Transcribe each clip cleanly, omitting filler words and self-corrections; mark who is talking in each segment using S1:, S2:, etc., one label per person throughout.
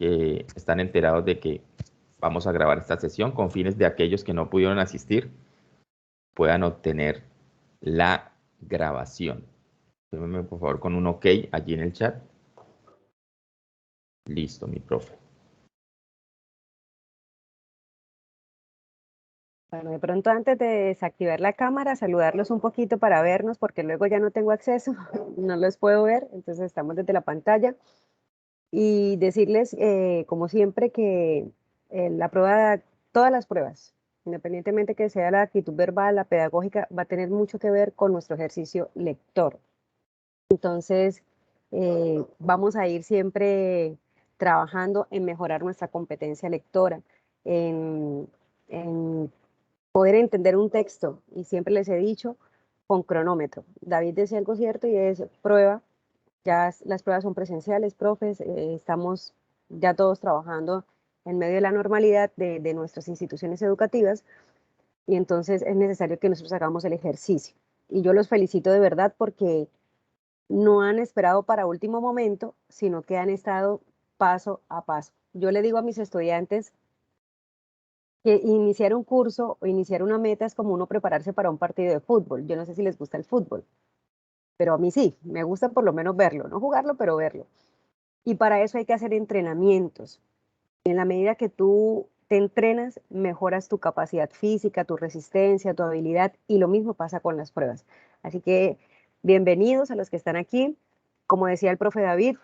S1: que están enterados de que vamos a grabar esta sesión con fines de aquellos que no pudieron asistir puedan obtener la grabación. Déjenme por favor con un OK allí en el chat. Listo, mi profe.
S2: Bueno, de pronto antes de desactivar la cámara, saludarlos un poquito para vernos, porque luego ya no tengo acceso, no los puedo ver, entonces estamos desde la pantalla. Y decirles, como siempre, que la prueba, todas las pruebas, independientemente que sea la actitud verbal, la pedagógica, va a tener mucho que ver con nuestro ejercicio lector. Entonces, vamos a ir siempre trabajando en mejorar nuestra competencia lectora, en poder entender un texto. Y siempre les he dicho, con cronómetro. David decía algo cierto y es prueba. Ya las pruebas son presenciales, profes, estamos ya todos trabajando en medio de la normalidad de nuestras instituciones educativas y entonces es necesario que nosotros hagamos el ejercicio. Y yo los felicito de verdad porque no han esperado para último momento, sino que han estado paso a paso. Yo le digo a mis estudiantes que iniciar un curso o iniciar una meta es como uno prepararse para un partido de fútbol. Yo no sé si les gusta el fútbol, pero a mí sí, me gusta por lo menos verlo, no jugarlo, pero verlo. Y para eso hay que hacer entrenamientos. En la medida que tú te entrenas, mejoras tu capacidad física, tu resistencia, tu habilidad, y lo mismo pasa con las pruebas. Así que bienvenidos a los que están aquí. Como decía el profe David,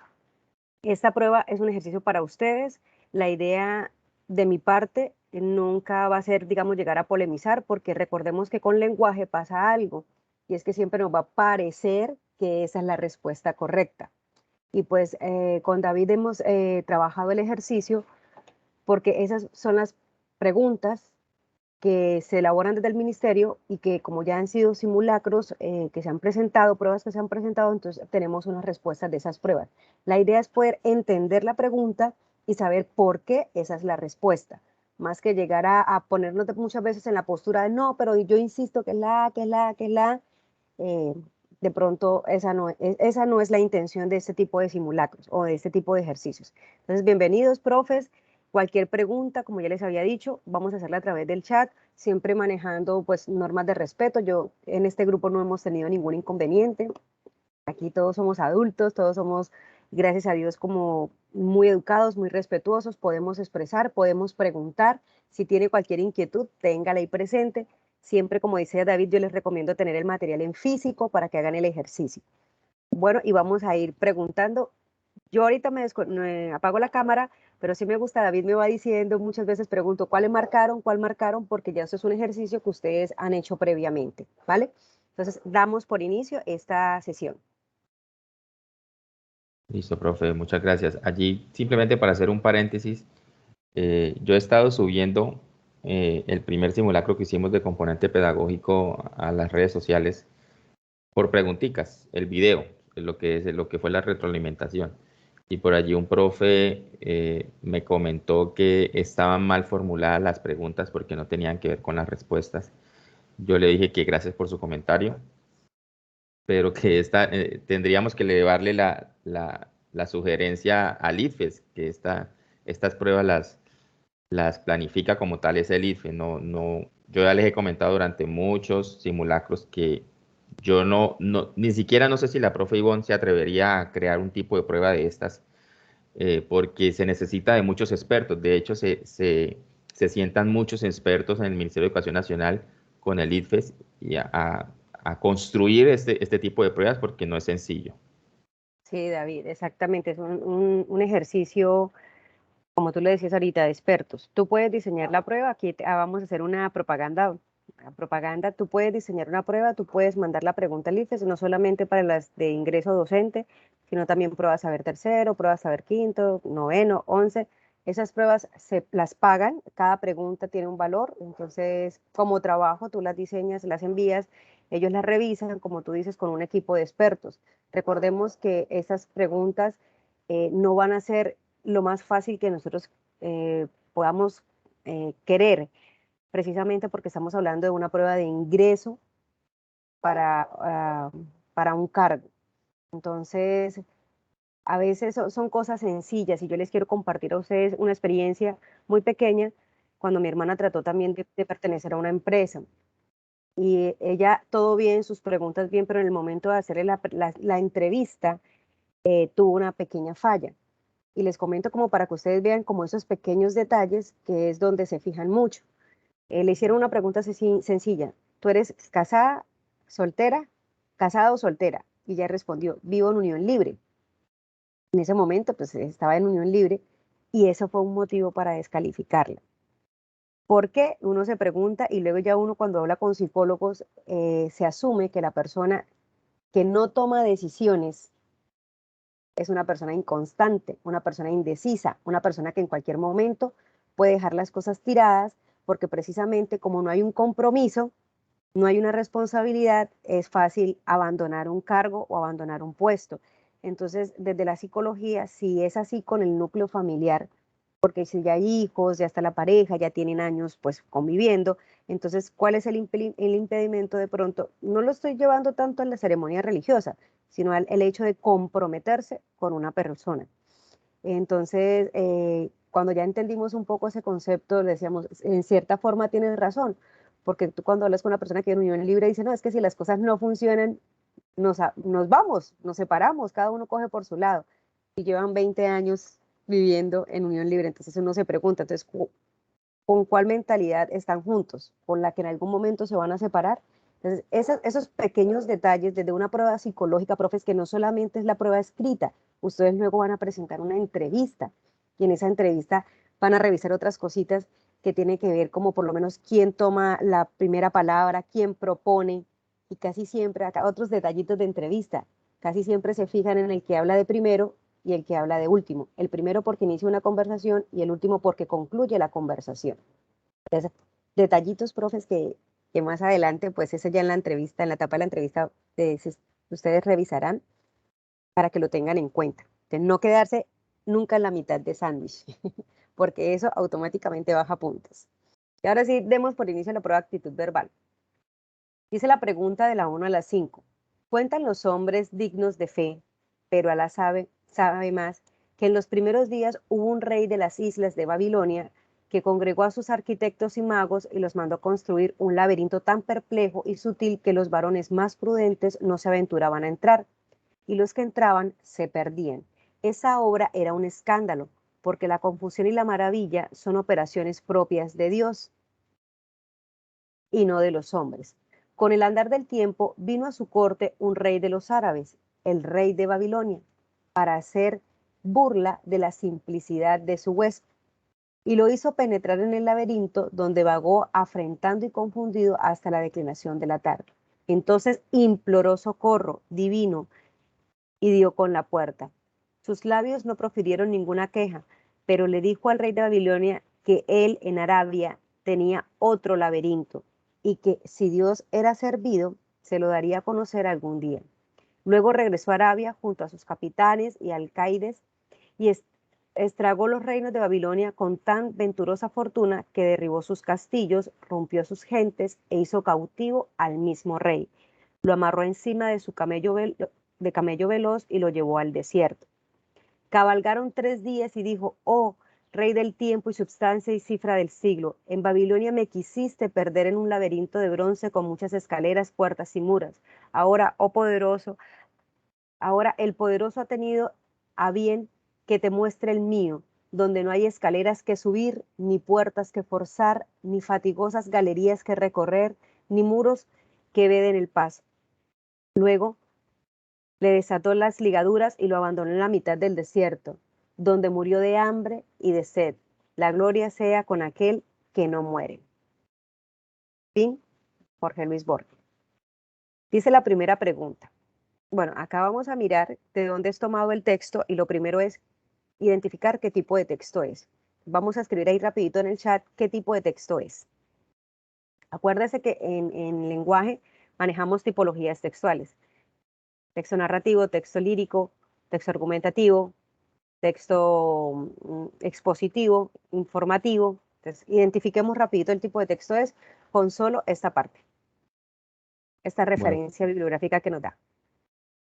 S2: esta prueba es un ejercicio para ustedes. La idea de mi parte nunca va a ser, digamos, llegar a polemizar, porque recordemos que con lenguaje pasa algo, y es que siempre nos va a parecer que esa es la respuesta correcta. Y pues con David hemos trabajado el ejercicio porque esas son las preguntas que se elaboran desde el ministerio y que como ya han sido simulacros que se han presentado, pruebas que se han presentado, entonces tenemos unas respuestas de esas pruebas. La idea es poder entender la pregunta y saber por qué esa es la respuesta, más que llegar a ponernos muchas veces en la postura de no, pero yo insisto que es la, que es la, que es la. eh, de pronto esa no es la intención de este tipo de simulacros o de este tipo de ejercicios. Entonces, bienvenidos, profes. Cualquier pregunta, como ya les había dicho, vamos a hacerla a través del chat, siempre manejando pues normas de respeto. Yo en este grupo no hemos tenido ningún inconveniente. Aquí todos somos adultos, todos somos, gracias a Dios, como muy educados, muy respetuosos, podemos expresar, podemos preguntar. Si tiene cualquier inquietud, téngala ahí presente. Siempre, como dice David, yo les recomiendo tener el material en físico para que hagan el ejercicio. Bueno, y vamos a ir preguntando. Yo ahorita me apago la cámara, pero sí me gusta, David me va diciendo, muchas veces pregunto, cuál marcaron? Porque ya eso es un ejercicio que ustedes han hecho previamente, ¿vale? Entonces, damos por inicio esta sesión.
S1: Listo, profe, muchas gracias. Allí, simplemente para hacer un paréntesis, yo he estado subiendo el primer simulacro que hicimos de componente pedagógico a las redes sociales por preguntitas, el video, lo que fue la retroalimentación. Y por allí un profe me comentó que estaban mal formuladas las preguntas porque no tenían que ver con las respuestas. Yo le dije que gracias por su comentario, pero que tendríamos que elevarle la sugerencia al IFES, que estas pruebas las planifica como tal es el IFE. Yo ya les he comentado durante muchos simulacros que yo ni siquiera no sé si la profe Ivonne se atrevería a crear un tipo de prueba de estas, porque se necesita de muchos expertos. De hecho, se sientan muchos expertos en el Ministerio de Educación Nacional con el IFES y a construir este tipo de pruebas porque no es sencillo.
S2: Sí, David, exactamente. Es un ejercicio, como tú le decías ahorita, de expertos. Tú puedes diseñar la prueba. Aquí vamos a hacer una propaganda. Tú puedes diseñar una prueba, tú puedes mandar la pregunta al IFES, no solamente para las de ingreso docente, sino también pruebas saber tercero, pruebas saber quinto, noveno, 11. Esas pruebas se las pagan, cada pregunta tiene un valor, entonces como trabajo tú las diseñas, las envías, ellos las revisan, como tú dices, con un equipo de expertos. Recordemos que esas preguntas no van a ser lo más fácil que nosotros podamos querer, precisamente porque estamos hablando de una prueba de ingreso para, para un cargo. Entonces, a veces son cosas sencillas y yo les quiero compartir a ustedes una experiencia muy pequeña cuando mi hermana trató también de pertenecer a una empresa. Y ella, todo bien, sus preguntas bien, pero en el momento de hacerle la entrevista, tuvo una pequeña falla. Y les comento como para que ustedes vean como esos pequeños detalles que es donde se fijan mucho. Le hicieron una pregunta sencilla. ¿Tú eres casada, soltera, casada o soltera? Y ella respondió, vivo en unión libre. En ese momento, pues estaba en unión libre y eso fue un motivo para descalificarla. Porque uno se pregunta y luego ya uno cuando habla con psicólogos se asume que la persona que no toma decisiones es una persona inconstante, una persona indecisa, una persona que en cualquier momento puede dejar las cosas tiradas porque precisamente como no hay un compromiso, no hay una responsabilidad, es fácil abandonar un cargo o abandonar un puesto. Entonces, desde la psicología, si es así con el núcleo familiar, porque si ya hay hijos, ya está la pareja, ya tienen años pues conviviendo, entonces, ¿cuál es el impedimento de pronto? No lo estoy llevando tanto en la ceremonia religiosa, sino el hecho de comprometerse con una persona. Entonces, cuando ya entendimos un poco ese concepto, decíamos, en cierta forma tienes razón, porque tú cuando hablas con una persona que en unión libre dice, no, es que si las cosas no funcionan, nos vamos, nos separamos, cada uno coge por su lado. Y llevan 20 años viviendo en unión libre, entonces uno se pregunta, entonces, ¿con cuál mentalidad están juntos? ¿Con la que en algún momento se van a separar? Entonces, esos pequeños detalles desde una prueba psicológica, profes, que no solamente es la prueba escrita, ustedes luego van a presentar una entrevista y en esa entrevista van a revisar otras cositas que tienen que ver como por lo menos quién toma la primera palabra, quién propone y casi siempre, acá otros detallitos de entrevista, casi siempre se fijan en el que habla de primero y el que habla de último. El primero porque inicia una conversación y el último porque concluye la conversación. Entonces, detallitos, profes, que más adelante, pues eso ya en la entrevista, en la etapa de la entrevista, ustedes revisarán para que lo tengan en cuenta. Entonces, no quedarse nunca en la mitad de sándwich, porque eso automáticamente baja puntos. Y ahora sí, demos por inicio la prueba de actitud verbal. Dice la pregunta de la 1 a la 5. Cuentan los hombres dignos de fe, pero Alá sabe más, que en los primeros días hubo un rey de las islas de Babilonia que congregó a sus arquitectos y magos y los mandó construir un laberinto tan perplejo y sutil que los varones más prudentes no se aventuraban a entrar, y los que entraban se perdían. Esa obra era un escándalo, porque la confusión y la maravilla son operaciones propias de Dios y no de los hombres. Con el andar del tiempo vino a su corte un rey de los árabes, el rey de Babilonia, para hacer burla de la simplicidad de su huésped, y lo hizo penetrar en el laberinto donde vagó afrentando y confundido hasta la declinación de la tarde. Entonces imploró socorro divino y dio con la puerta. Sus labios no profirieron ninguna queja, pero le dijo al rey de Babilonia que él en Arabia tenía otro laberinto y que si Dios era servido, se lo daría a conocer algún día. Luego regresó a Arabia junto a sus capitanes y alcaides y estragó los reinos de Babilonia con tan venturosa fortuna que derribó sus castillos, rompió sus gentes e hizo cautivo al mismo rey. Lo amarró encima de su camello veloz y lo llevó al desierto. Cabalgaron 3 días y dijo, oh, rey del tiempo y substancia y cifra del siglo, en Babilonia me quisiste perder en un laberinto de bronce con muchas escaleras, puertas y muras. Ahora, oh poderoso, ahora el poderoso ha tenido a bien que te muestre el mío, donde no hay escaleras que subir, ni puertas que forzar, ni fatigosas galerías que recorrer, ni muros que veden el paso. Luego le desató las ligaduras y lo abandonó en la mitad del desierto, donde murió de hambre y de sed. La gloria sea con aquel que no muere. Fin, Jorge Luis Borges. Dice la primera pregunta. Bueno, acá vamos a mirar de dónde es tomado el texto y lo primero es identificar qué tipo de texto es. Vamos a escribir ahí rapidito en el chat qué tipo de texto es. Acuérdese que en lenguaje manejamos tipologías textuales. Texto narrativo, texto lírico, texto argumentativo, texto expositivo, informativo. Entonces, identifiquemos rapidito el tipo de texto es con solo esta parte, esta
S1: Bueno,
S2: referencia bibliográfica que nos da.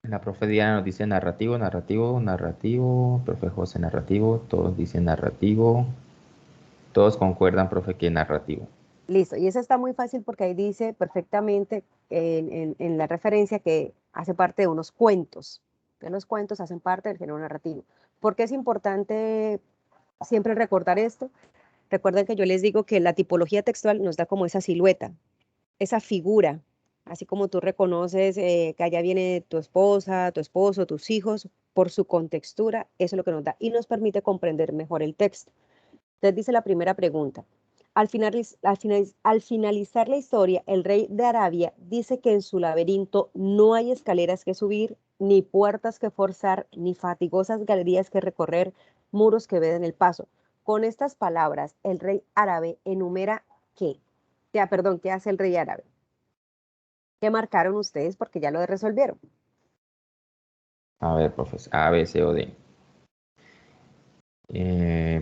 S1: La profe Diana nos dice narrativo, narrativo, narrativo. Profe José, narrativo. Todos dicen narrativo. Todos concuerdan, profe, que narrativo.
S2: Listo, y eso está muy fácil porque ahí dice perfectamente en la referencia que hace parte de unos cuentos, que los cuentos hacen parte del género narrativo. ¿Por qué es importante siempre recordar esto? Recuerden que yo les digo que la tipología textual nos da como esa silueta, esa figura, así como tú reconoces que allá viene tu esposa, tu esposo, tus hijos, por su contextura, eso es lo que nos da y nos permite comprender mejor el texto. Entonces dice la primera pregunta. Al finalizar la historia, el rey de Arabia dice que en su laberinto no hay escaleras que subir, ni puertas que forzar, ni fatigosas galerías que recorrer, muros que veden el paso. Con estas palabras, el rey árabe enumera qué. Ya, perdón, ¿qué hace el rey árabe? ¿Qué marcaron ustedes? Porque ya lo resolvieron.
S1: A ver, profes. A, B, C o D.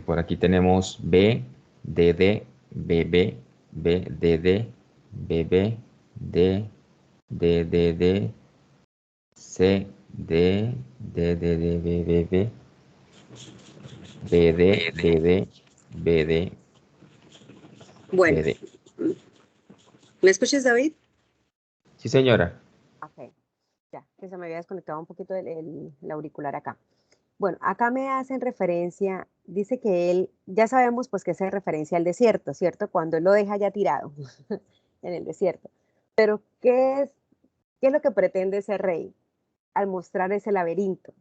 S1: Por aquí tenemos B, D, D, B, B, B, D, D, B, B, D, D, D, D, C, D, D, D, D, B, B, B, B, D, B, D, B, D,
S2: Bueno,
S1: B, D.
S2: ¿me escuchas, David?
S1: Sí, señora.
S2: Ok, ya, que se me había desconectado un poquito el auricular acá. Bueno, acá me hacen referencia, dice que él, ya sabemos pues que hace referencia al desierto, ¿cierto? Cuando él lo deja ya tirado en el desierto. Pero ¿qué es lo que pretende ese rey al mostrar ese laberinto?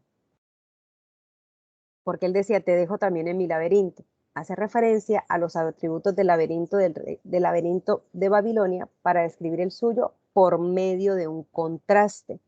S2: Porque él decía, te dejo también en mi laberinto. Hace referencia a los atributos del laberinto del laberinto de Babilonia para describir el suyo por medio de un contraste.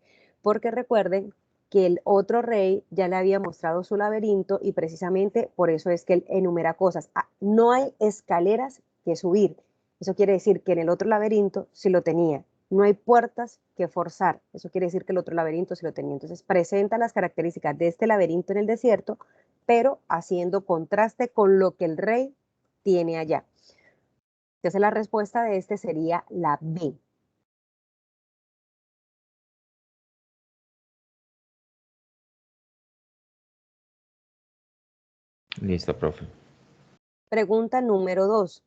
S2: Porque recuerden que el otro rey ya le había mostrado su laberinto y precisamente por eso es que él enumera cosas. Ah, no hay escaleras que subir. Eso quiere decir que en el otro laberinto sí lo tenía. No hay puertas que forzar. Eso quiere decir que el otro laberinto sí lo tenía. Entonces presenta las características de este laberinto en el desierto, pero haciendo contraste con lo que el rey tiene allá. Entonces la respuesta de este sería la B.
S1: Listo, profe.
S2: Pregunta número 2.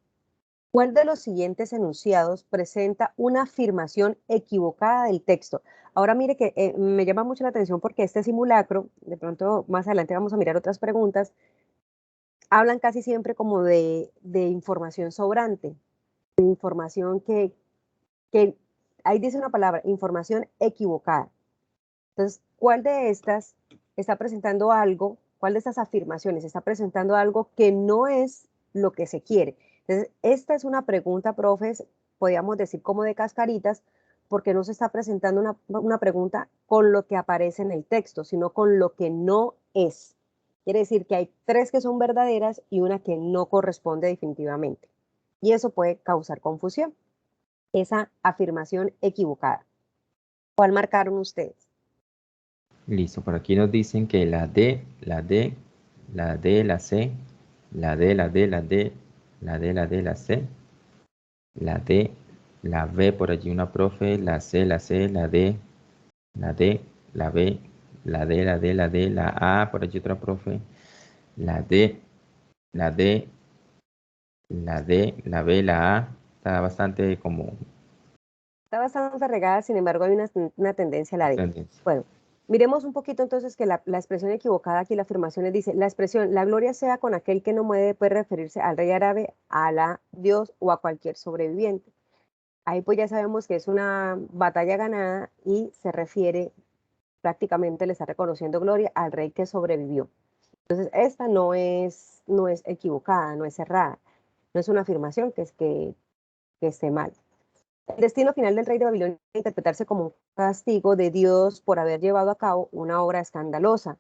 S2: ¿Cuál de los siguientes enunciados presenta una afirmación equivocada del texto? Ahora mire que me llama mucho la atención porque este simulacro, de pronto más adelante vamos a mirar otras preguntas, hablan casi siempre como de información sobrante, de información que ahí dice una palabra, información equivocada. Entonces, ¿cuál de estas está presentando algo? ¿Cuál de estas afirmaciones está presentando algo que no es lo que se quiere? Entonces, esta es una pregunta, profes, podríamos decir como de cascaritas, porque no se está presentando una pregunta con lo que aparece en el texto, sino con lo que no es. Quiere decir que hay tres que son verdaderas y una que no corresponde definitivamente. Y eso puede causar confusión, esa afirmación equivocada. ¿Cuál marcaron ustedes?
S1: Listo. Por aquí nos dicen que la D, la D, la D, la C, la D, la D, la D, la D, la D, la C, la D, la B, por allí una profe, la C, la C, la D, la D, la B, la D, la D, la D, la A, por allí otra profe, la D, la D, la D, la B, la A. Está bastante como
S2: Está bastante regada, sin embargo, hay una tendencia a la D.
S1: tendencia.
S2: Bueno, miremos un poquito entonces que la expresión equivocada aquí, la afirmación les dice, la expresión, la gloria sea con aquel que no muere, puede referirse al rey árabe, a la Dios o a cualquier sobreviviente. Ahí pues ya sabemos que es una batalla ganada y se refiere, prácticamente le está reconociendo gloria al rey que sobrevivió. Entonces, esta no es equivocada, no es errada, no es una afirmación que esté mal. El destino final del rey de Babilonia puede interpretarse como un castigo de Dios por haber llevado a cabo una obra escandalosa.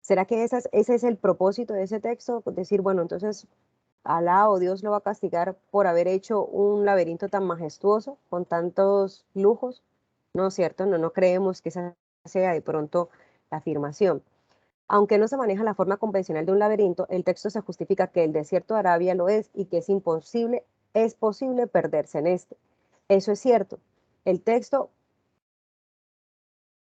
S2: ¿Será que ese es el propósito de ese texto? Decir, bueno, entonces Alá o Dios lo va a castigar por haber hecho un laberinto tan majestuoso, con tantos lujos. No es cierto, no, no creemos que esa sea de pronto la afirmación. Aunque no se maneja la forma convencional de un laberinto, el texto se justifica que el desierto de Arabia lo es y que es posible perderse en este. Eso es cierto. El texto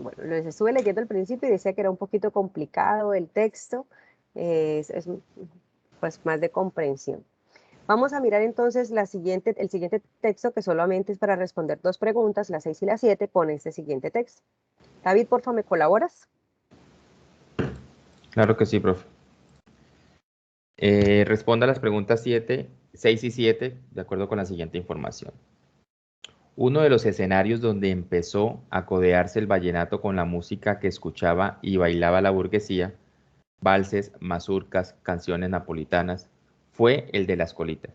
S2: bueno, les estuve leyendo al principio y decía que era un poquito complicado el texto, es pues más de comprensión. Vamos a mirar entonces el siguiente texto que solamente es para responder dos preguntas, la 6 y la 7, con este siguiente texto. David, porfa, ¿me colaboras?
S1: Claro que sí, profe. Responda a las preguntas 6 y 7 de acuerdo con la siguiente información. Uno de los escenarios donde empezó a codearse el vallenato con la música que escuchaba y bailaba la burguesía, valses, mazurcas, canciones napolitanas, fue el de las colitas.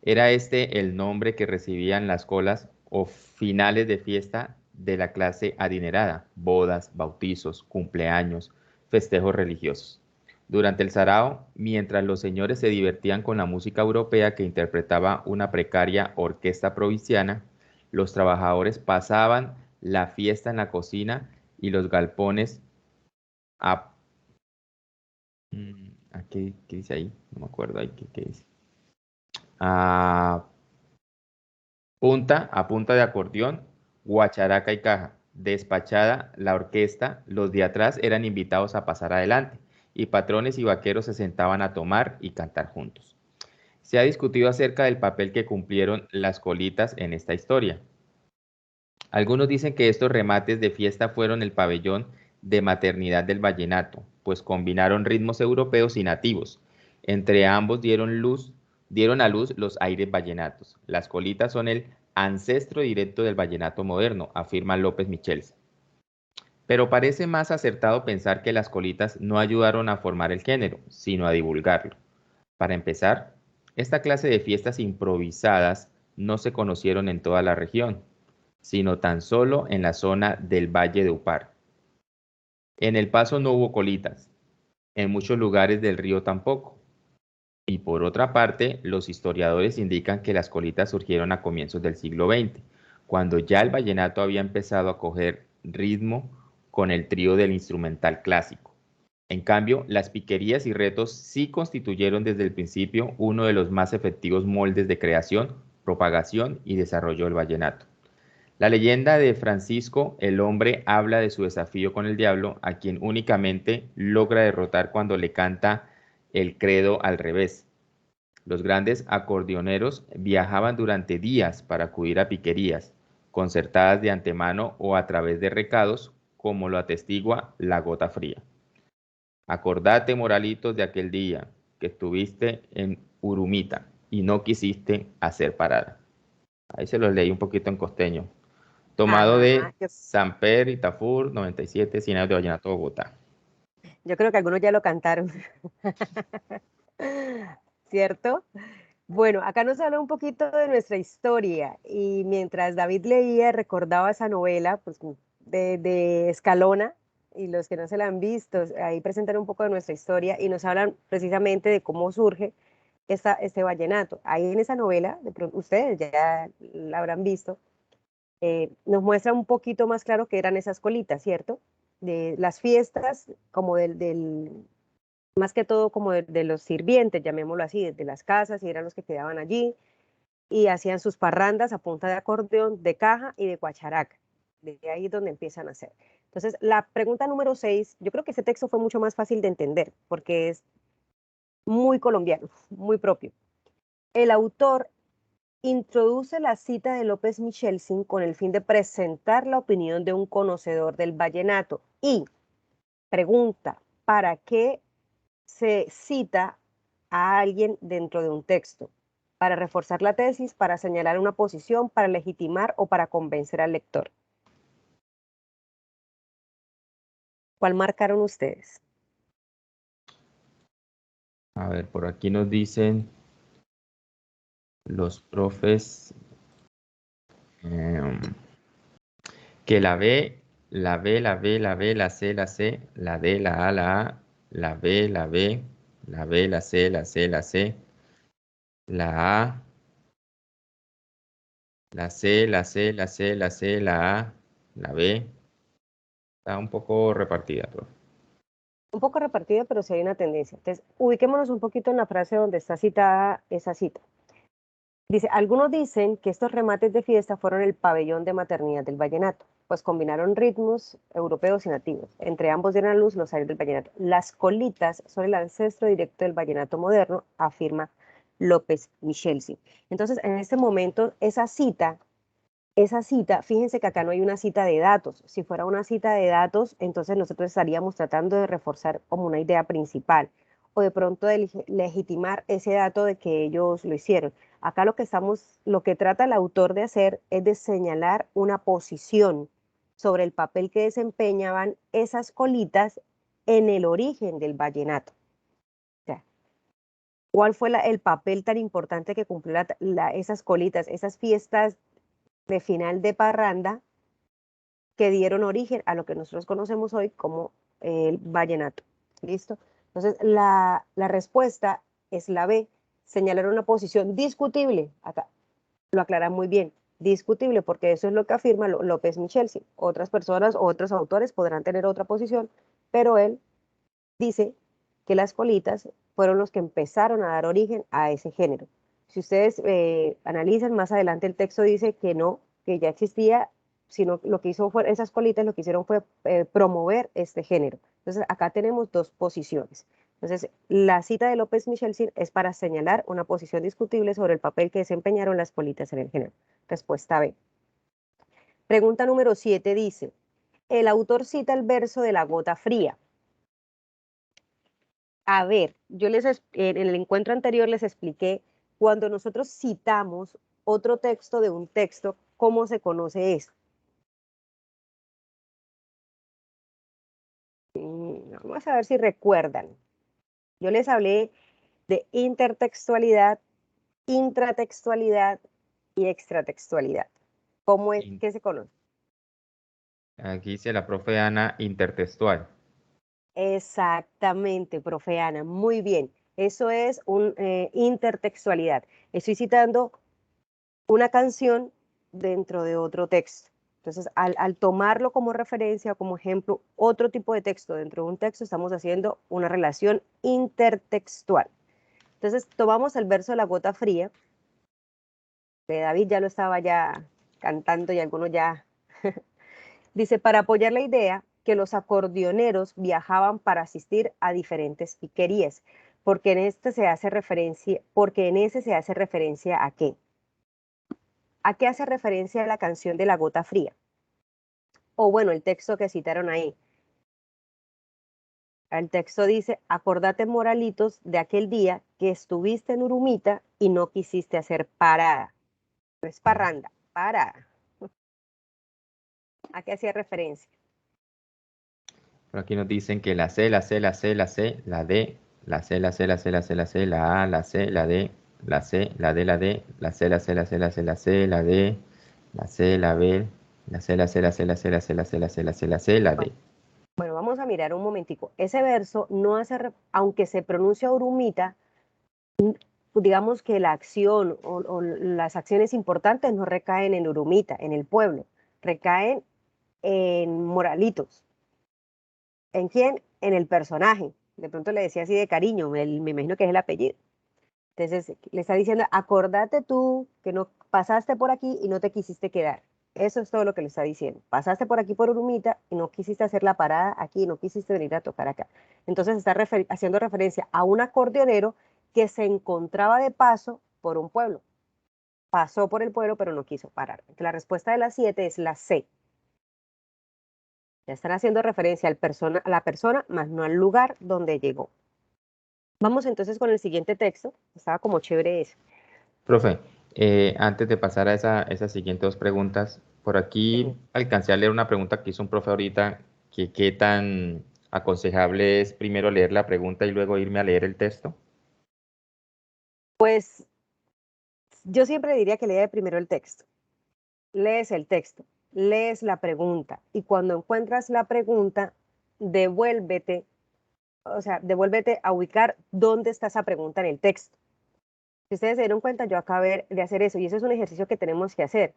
S1: Era este el nombre que recibían las colas o finales de fiesta de la clase adinerada, bodas, bautizos, cumpleaños, festejos religiosos. Durante el sarao, mientras los señores se divertían con la música europea que interpretaba una precaria orquesta provinciana, los trabajadores pasaban la fiesta en la cocina y los galpones a... ¿Qué dice ahí? No me acuerdo ahí qué dice. A punta de acordeón, guacharaca y caja. Despachada la orquesta, los de atrás eran invitados a pasar adelante, y patrones y vaqueros se sentaban a tomar y cantar juntos. Se ha discutido acerca del papel que cumplieron las colitas en esta historia. Algunos dicen que estos remates de fiesta fueron el pabellón de maternidad del vallenato, pues combinaron ritmos europeos y nativos. Entre ambos dieron a luz los aires vallenatos. Las colitas son el ancestro directo del vallenato moderno, afirma López Michels. Pero parece más acertado pensar que las colitas no ayudaron a formar el género, sino a divulgarlo. Para empezar, esta clase de fiestas improvisadas no se conocieron en toda la región, sino tan solo en la zona del Valle de Upar. En El Paso no hubo colitas, en muchos lugares del río tampoco. Y por otra parte, los historiadores indican que las colitas surgieron a comienzos del siglo XX, cuando ya el vallenato había empezado a coger ritmo con el trío del instrumental clásico. En cambio, las piquerías y retos sí constituyeron desde el principio uno de los más efectivos moldes de creación, propagación y desarrollo del vallenato. La leyenda de Francisco el Hombre habla de su desafío con el diablo, a quien únicamente logra derrotar cuando le canta el credo al revés. Los grandes acordeoneros viajaban durante días para acudir a piquerías, concertadas de antemano o a través de recados, como lo atestigua La Gota Fría. Acordate, Moralitos, de aquel día que estuviste en Urumita y no quisiste hacer parada. Ahí se los leí un poquito en costeño. Tomado
S2: Ajá,
S1: de Samper y Tafur 97, 100 años de Vallenato, Bogotá.
S2: yo creo que algunos ya lo cantaron, ¿cierto? Bueno, acá nos habla un poquito de nuestra historia y mientras David leía, recordaba esa novela pues, de Escalona y los que no se la han visto, ahí presentan un poco de nuestra historia y nos hablan precisamente de cómo surge este vallenato. Ahí en esa novela, de pronto, ustedes ya la habrán visto, nos muestra un poquito más claro qué eran esas colitas, ¿cierto? De las fiestas, como más que todo como de los sirvientes, llamémoslo así, de las casas, y eran los que quedaban allí, y hacían sus parrandas a punta de acordeón, de caja y de guacharaca. Desde ahí es donde empiezan a hacer. Entonces, la pregunta número 6, yo creo que ese texto fue mucho más fácil de entender, porque es muy colombiano, muy propio. El autor introduce la cita de López Michelsen con el fin de presentar la opinión de un conocedor del vallenato y pregunta, ¿para qué se cita a alguien dentro de un texto? ¿Para reforzar la tesis, para señalar una posición, para legitimar o para convencer al lector? ¿Cuál marcaron ustedes?
S1: A ver, por aquí nos dicen los profes em, que la B, la B, la B, la B, la C, la C, la D, la A, la A, la B, la B, la B, la C, la C, la C, la A, la C, la C, la C, la C, la A, la B. Está un poco repartida, profe.
S2: Un poco repartido, pero sí hay una tendencia. Entonces, ubiquémonos un poquito en la frase donde está citada esa cita. Dice, algunos dicen que estos remates de fiesta fueron el pabellón de maternidad del vallenato. pues combinaron ritmos europeos y nativos. Entre ambos dieron a luz los aires del vallenato. Las colitas son el ancestro directo del vallenato moderno, afirma López Michelsi. Entonces, en este momento, esa cita, fíjense que acá no hay una cita de datos. Si fuera una cita de datos, entonces nosotros estaríamos tratando de reforzar como una idea principal o de pronto de legitimar ese dato de que ellos lo hicieron. Acá lo que trata el autor de hacer es de señalar una posición sobre el papel que desempeñaban esas colitas en el origen del vallenato. O sea, ¿cuál fue el papel tan importante que cumplió esas colitas, esas fiestas de final de parranda que dieron origen a lo que nosotros conocemos hoy como el vallenato? ¿Listo? Entonces, la respuesta es la B, señalar una posición discutible. Acá lo aclara muy bien, discutible, porque eso es lo que afirma López Michelsi. Otras personas o otros autores podrán tener otra posición, pero él dice que las colitas fueron los que empezaron a dar origen a ese género. Si ustedes analizan más adelante, el texto dice que no, que ya existía, sino lo que hizo fue, esas colitas lo que hicieron fue promover este género. Entonces, acá tenemos dos posiciones. Entonces, la cita de López Michelsin es para señalar una posición discutible sobre el papel que desempeñaron las colitas en el género. Respuesta B. Pregunta número 7 dice, el autor cita el verso de la gota fría. A ver, en el encuentro anterior les expliqué, cuando nosotros citamos otro texto de un texto, ¿cómo se conoce eso? Vamos a ver si recuerdan. Yo les hablé de intertextualidad, intratextualidad y extratextualidad. ¿Cómo es que se conoce?
S1: Aquí dice la profe Ana, intertextual.
S2: Exactamente, profe Ana, muy bien. Eso es intertextualidad. Estoy citando una canción dentro de otro texto. Entonces, al tomarlo como referencia o como ejemplo, otro tipo de texto dentro de un texto, estamos haciendo una relación intertextual. Entonces, tomamos el verso de la gota fría, que David ya lo estaba ya cantando y algunos ya. Dice, para apoyar la idea que los acordeoneros viajaban para asistir a diferentes piquerías, porque en ese se hace referencia ¿a qué? ¿A qué hace referencia la canción de la gota fría? O bueno, el texto que citaron ahí. El texto dice, acordate, Moralitos, de aquel día que estuviste en Urumita y no quisiste hacer parada. No es parranda, parada. ¿A qué hacía referencia?
S1: Por aquí nos dicen que la C, la C, la C, la C, la D, la C, la C, la C, la C, la C, la A, la C, la D, la C, la D, la D, la C, la C, la C, la C, la C, la D, la C, la B, la C, la C, la C, la C, la C, la C, la C, la C, la C, la D.
S2: Bueno, vamos a mirar un momentico. Ese verso no hace, aunque se pronuncia Urumita, digamos que la acción o las acciones importantes no recaen en Urumita, en el pueblo, recaen en Moralitos. ¿En quién? En el personaje. De pronto le decía así de cariño, me imagino que es el apellido. Entonces le está diciendo, acordate tú que no pasaste por aquí y no te quisiste quedar. Eso es todo lo que le está diciendo. Pasaste por aquí por Urumita y no quisiste hacer la parada aquí, no quisiste venir a tocar acá. Entonces está haciendo referencia a un acordeonero que se encontraba de paso por un pueblo. Pasó por el pueblo, pero no quiso parar. La respuesta de las 7 es la C. Ya están haciendo referencia a la persona, más no al lugar donde llegó. Vamos entonces con el siguiente texto. Estaba como chévere eso.
S1: Profe, antes de pasar a esas siguientes dos preguntas, por aquí alcancé a leer una pregunta que hizo un profe ahorita, que qué tan aconsejable es primero leer la pregunta y luego irme a leer el texto.
S2: Pues yo siempre diría que lea primero el texto. Lees el texto, lees la pregunta y cuando encuentras la pregunta, devuélvete, o sea, devuélvete a ubicar dónde está esa pregunta en el texto. Si ustedes se dieron cuenta, yo acabé de hacer eso y eso es un ejercicio que tenemos que hacer.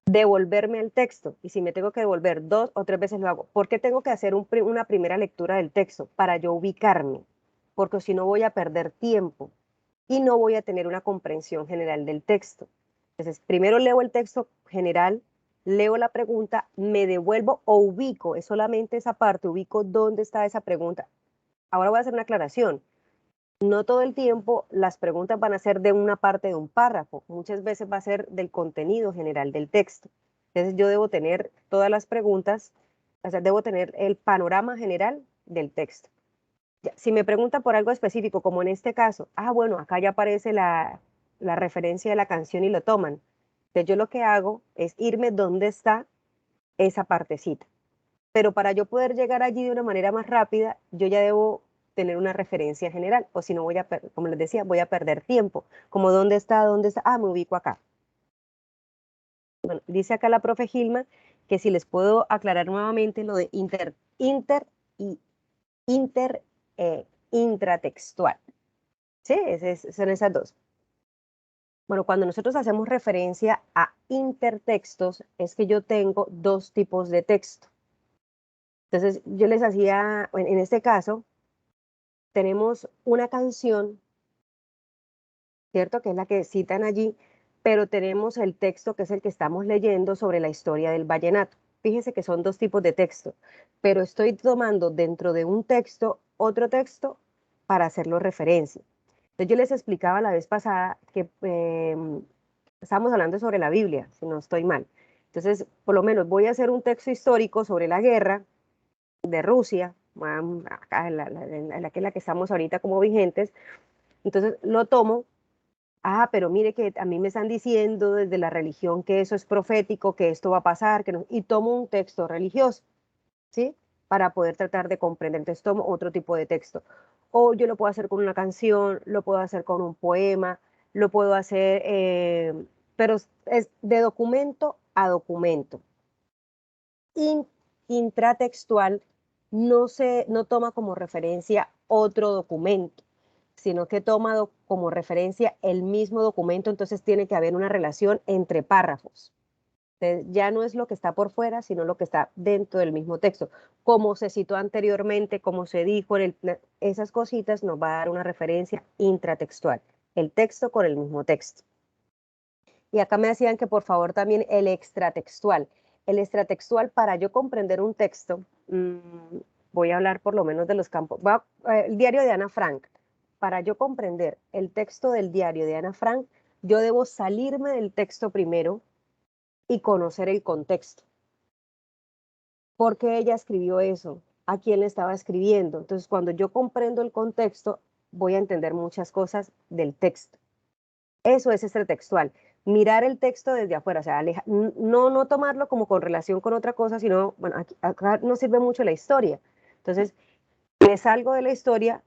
S2: Devolverme al texto y si me tengo que devolver 2 o 3 veces lo hago. ¿Por qué tengo que hacer una primera lectura del texto? Para yo ubicarme, porque si no voy a perder tiempo y no voy a tener una comprensión general del texto. Entonces, primero leo el texto general, leo la pregunta, me devuelvo o ubico, es solamente esa parte, ubico dónde está esa pregunta. Ahora voy a hacer una aclaración. No todo el tiempo las preguntas van a ser de una parte de un párrafo, muchas veces va a ser del contenido general del texto. Entonces yo debo tener todas las preguntas, o sea, debo tener el panorama general del texto. Ya, si me pregunta por algo específico, como en este caso, bueno, acá ya aparece la referencia de la canción y lo toman. Entonces yo lo que hago es irme donde está esa partecita. Pero para yo poder llegar allí de una manera más rápida, yo ya debo tener una referencia general, o si no voy a, como les decía, voy a perder tiempo. Como dónde está, me ubico acá. Bueno, dice acá la profe Gilma que si les puedo aclarar nuevamente lo de inter y inter, intratextual. Sí, son esas dos. Bueno, cuando nosotros hacemos referencia a intertextos, es que yo tengo dos tipos de texto. Entonces, yo les hacía, en este caso, tenemos una canción, ¿cierto? Que es la que citan allí, pero tenemos el texto que es el que estamos leyendo sobre la historia del vallenato. Fíjense que son dos tipos de texto, pero estoy tomando dentro de un texto otro texto para hacerlo referencia. Entonces yo les explicaba la vez pasada que estábamos hablando sobre la Biblia, si no estoy mal. Entonces, por lo menos voy a hacer un texto histórico sobre la guerra de Rusia, acá en la que estamos ahorita como vigentes. Entonces lo tomo, pero mire que a mí me están diciendo desde la religión que eso es profético, que esto va a pasar, que no, y tomo un texto religioso, ¿sí? Para poder tratar de comprender. Entonces tomo otro tipo de texto. O yo lo puedo hacer con una canción, lo puedo hacer con un poema, lo puedo hacer, pero es de documento a documento. In- Intratextual no toma como referencia otro documento, sino que toma como referencia el mismo documento, entonces tiene que haber una relación entre párrafos. Entonces, ya no es lo que está por fuera, sino lo que está dentro del mismo texto. Como se citó anteriormente, como se dijo, esas cositas nos va a dar una referencia intratextual, el texto con el mismo texto. Y acá me decían que por favor también el extratextual. El extratextual, para yo comprender un texto, voy a hablar por lo menos de los campos. El diario de Ana Frank. Para yo comprender el texto del diario de Ana Frank, yo debo salirme del texto primero y conocer el contexto. ¿Por qué ella escribió eso? ¿A quién le estaba escribiendo? Entonces, cuando yo comprendo el contexto, voy a entender muchas cosas del texto. Eso es extratextual. Mirar el texto desde afuera, o sea, no tomarlo como con relación con otra cosa, sino, bueno, acá nos sirve mucho la historia. Entonces, me salgo de la historia,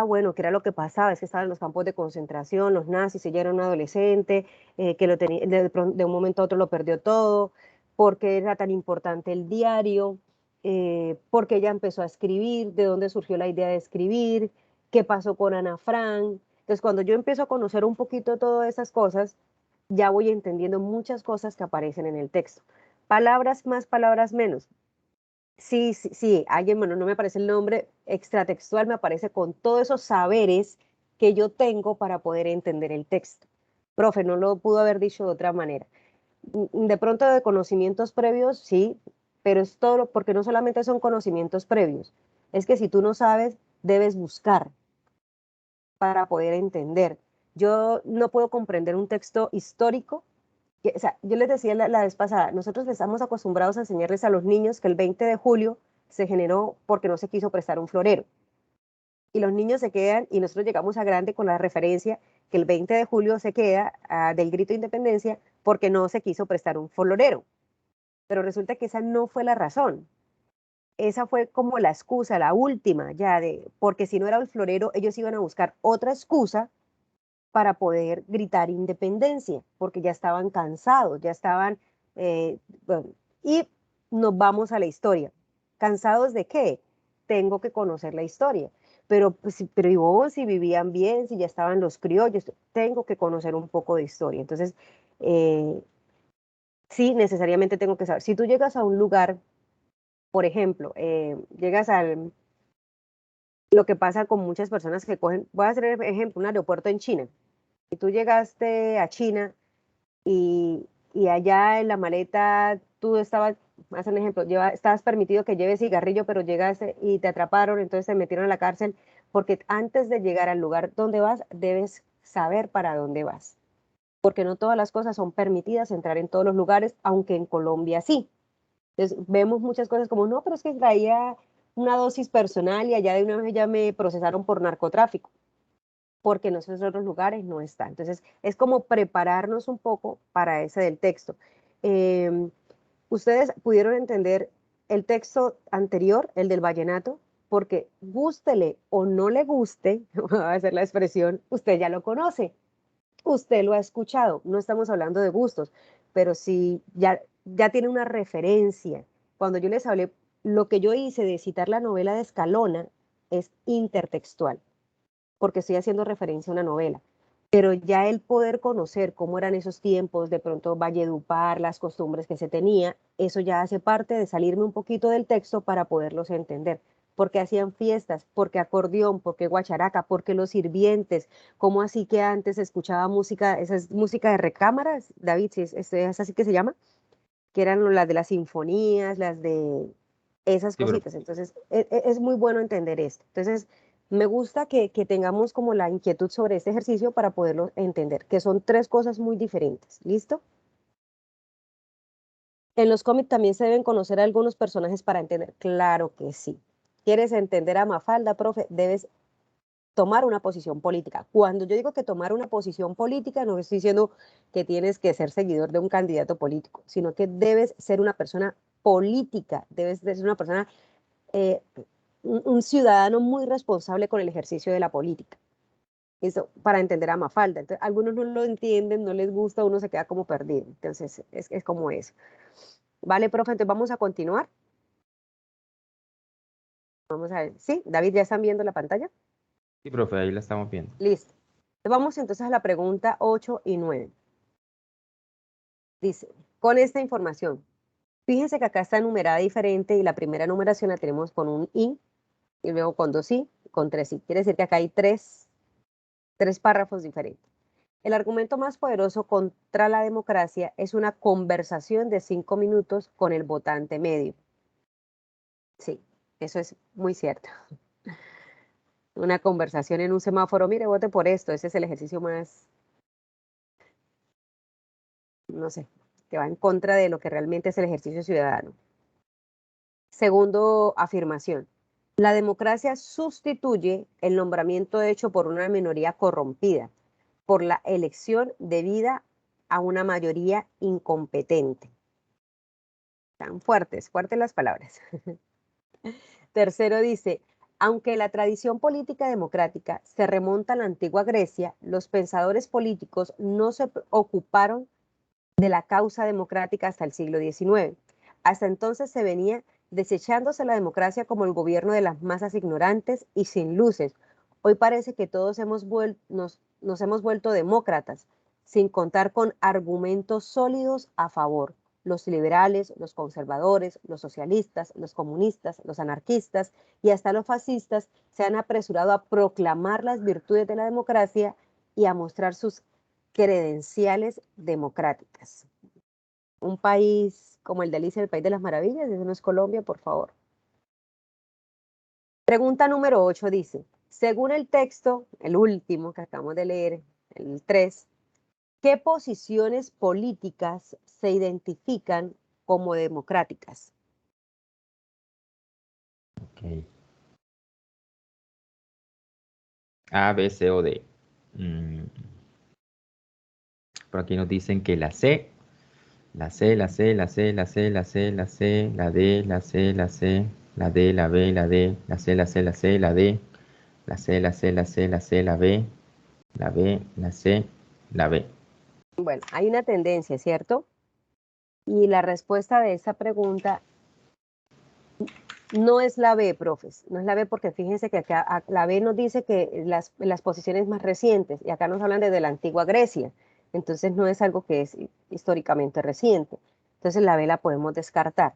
S2: bueno, ¿qué era lo que pasaba? Es que estaban en los campos de concentración, los nazis, ella era un adolescente, que lo tenía, de un momento a otro lo perdió todo, porque era tan importante el diario, porque ella empezó a escribir, de dónde surgió la idea de escribir, qué pasó con Ana Frank. Entonces, cuando yo empiezo a conocer un poquito todas esas cosas, ya voy entendiendo muchas cosas que aparecen en el texto. Palabras más, palabras menos. Sí, sí, sí, alguien, bueno, no me aparece el nombre, extratextual me aparece con todos esos saberes que yo tengo para poder entender el texto. Profe, no lo pudo haber dicho de otra manera. De pronto de conocimientos previos, sí, pero es todo, porque no solamente son conocimientos previos, es que si tú no sabes, debes buscar para poder entender. Yo no puedo comprender un texto histórico. O sea, yo les decía la vez pasada, nosotros estamos acostumbrados a enseñarles a los niños que el 20 de julio se generó porque no se quiso prestar un florero. Y los niños se quedan, y nosotros llegamos a grande con la referencia que el 20 de julio se queda del grito de independencia porque no se quiso prestar un florero. Pero resulta que esa no fue la razón. Esa fue como la excusa, la última ya porque si no era el florero, ellos iban a buscar otra excusa para poder gritar independencia, porque ya estaban cansados, ya estaban, bueno, y nos vamos a la historia. ¿Cansados de qué? Tengo que conocer la historia. Pero, pues, pero ¿y vos, si vivían bien, si ya estaban los criollos? Tengo que conocer un poco de historia. Entonces, eh, sí, necesariamente tengo que saber. Si tú llegas a un lugar, por ejemplo, llegas lo que pasa con muchas personas que cogen, voy a hacer ejemplo, un aeropuerto en China, y tú llegaste a China y allá en la maleta tú estabas, haz un ejemplo, estabas permitido que lleves cigarrillo, pero llegaste y te atraparon, entonces te metieron a la cárcel, porque antes de llegar al lugar donde vas, debes saber para dónde vas, porque no todas las cosas son permitidas entrar en todos los lugares, aunque en Colombia sí. Entonces vemos muchas cosas como, no, pero es que traía una dosis personal y allá de una vez ya me procesaron por narcotráfico, porque en esos otros lugares no está. Entonces es como prepararnos un poco para ese del texto. Eh, Ustedes pudieron entender el texto anterior, el del vallenato, porque gústele o no le guste, va a ser la expresión, usted ya lo conoce, usted lo ha escuchado, no estamos hablando de gustos, pero si ya tiene una referencia. Cuando yo les hablé, lo que yo hice de citar la novela de Escalona es intertextual, porque estoy haciendo referencia a una novela. Pero ya el poder conocer cómo eran esos tiempos, de pronto Valledupar, las costumbres que se tenía, eso ya hace parte de salirme un poquito del texto para poderlos entender. Porque hacían fiestas, porque acordeón, porque guacharaca, porque los sirvientes, cómo así que antes se escuchaba música, esa es música de recámaras, David, si es así que se llama, que eran las de las sinfonías, las de esas
S1: Sí,
S2: cositas. Entonces, es muy bueno entender esto. Entonces, me gusta que tengamos como la inquietud sobre este ejercicio para poderlo entender, que son tres cosas muy diferentes. ¿Listo? En los cómics también se deben conocer algunos personajes para entender. Claro que sí. ¿Quieres entender a Mafalda, profe? Debes tomar una posición política. Cuando yo digo que tomar una posición política, no estoy diciendo que tienes que ser seguidor de un candidato político, sino que debes ser una persona política, debes ser una persona, eh, un ciudadano muy responsable con el ejercicio de la política. Eso para entender a Mafalda. Entonces, algunos no lo entienden, no les gusta, uno se queda como perdido. Entonces, es como eso. Vale, profe, entonces vamos a continuar. Vamos a ver. ¿Sí? David, ¿ya están viendo la pantalla?
S1: sí, profe, ahí la estamos viendo.
S2: Listo. Vamos entonces a la pregunta 8 y 9. Dice, con esta información, fíjense que acá está numerada diferente y la primera numeración la tenemos con un I y luego con dos I, con tres I. Quiere decir que acá hay tres párrafos diferentes. El argumento más poderoso contra la democracia es una conversación de 5 minutos con el votante medio. Sí, eso es muy cierto. Una conversación en un semáforo, mire, vote por esto, ese es el ejercicio más, no sé, que va en contra de lo que realmente es el ejercicio ciudadano. Segundo, afirmación. La democracia sustituye el nombramiento hecho por una minoría corrompida, por la elección debida a una mayoría incompetente. Tan fuertes, fuertes las palabras. Tercero dice, aunque la tradición política democrática se remonta a la antigua Grecia, los pensadores políticos no se ocuparon de la causa democrática hasta el siglo XIX. Hasta entonces se venía desechándose la democracia como el gobierno de las masas ignorantes y sin luces. Hoy parece que todos nos hemos vuelto demócratas, sin contar con argumentos sólidos a favor. Los liberales, los conservadores, los socialistas, los comunistas, los anarquistas y hasta los fascistas se han apresurado a proclamar las virtudes de la democracia y a mostrar sus credenciales democráticas. Un país como el de Alicia, el País de las Maravillas, eso no es Colombia, por favor. Pregunta número 8 dice, según el texto, el último que acabamos de leer, el 3, ¿qué posiciones políticas se identifican como democráticas?
S1: Ok. A, B, C o D. Mm, Por aquí nos dicen que la C, la C, la C, la C, la C, la C, la C, la D, la C, la C, la D, la B, la D, la C, la C, la C, la D, la C, la C, la C, la C, la B, la B, la C, la B.
S2: Bueno, hay una tendencia, ¿cierto? Y la respuesta de esta pregunta no es la B, profes, no es la B porque fíjense que acá la B nos dice que las posiciones más recientes, y acá nos hablan desde la antigua Grecia, entonces no es algo que es históricamente reciente. Entonces la B la podemos descartar.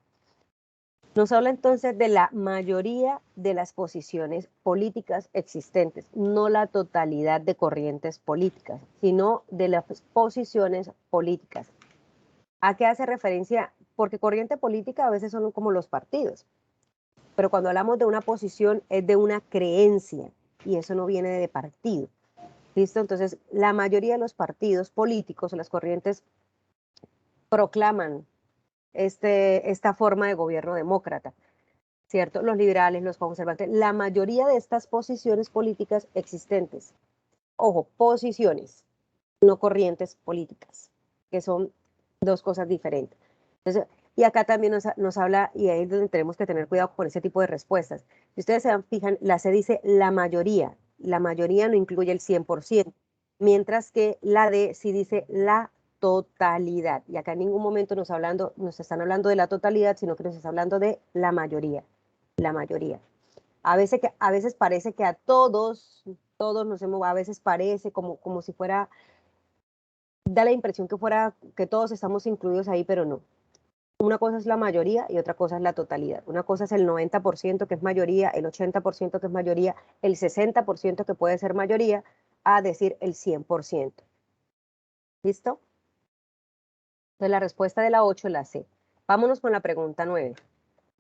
S2: Nos habla entonces de la mayoría de las posiciones políticas existentes, no la totalidad de corrientes políticas, sino de las posiciones políticas. ¿A qué hace referencia porque corriente política a veces son como los partidos, pero cuando hablamos de una posición es de una creencia y eso no viene de partido. ¿Listo? Entonces, la mayoría de los partidos políticos o las corrientes proclaman esta forma de gobierno demócrata, ¿cierto? Los liberales, los conservadores, la mayoría de estas posiciones políticas existentes, ojo, posiciones, no corrientes políticas, que son dos cosas diferentes. Entonces, y acá también nos habla, y ahí es donde tenemos que tener cuidado con ese tipo de respuestas. Si ustedes se fijan, la C dice la mayoría no incluye el 100%, mientras que la D sí dice la totalidad. Y acá en ningún momento nos están hablando de la totalidad, sino que nos está hablando de la mayoría, la mayoría. A veces parece que a todos nos hemos, a veces parece como si fuera, da la impresión que todos estamos incluidos ahí, pero no. Una cosa es la mayoría y otra cosa es la totalidad. Una cosa es el 90% que es mayoría, el 80% que es mayoría, el 60% que puede ser mayoría, a decir el 100%. ¿Listo? Entonces la respuesta de la 8 es la C. Vámonos con la pregunta 9.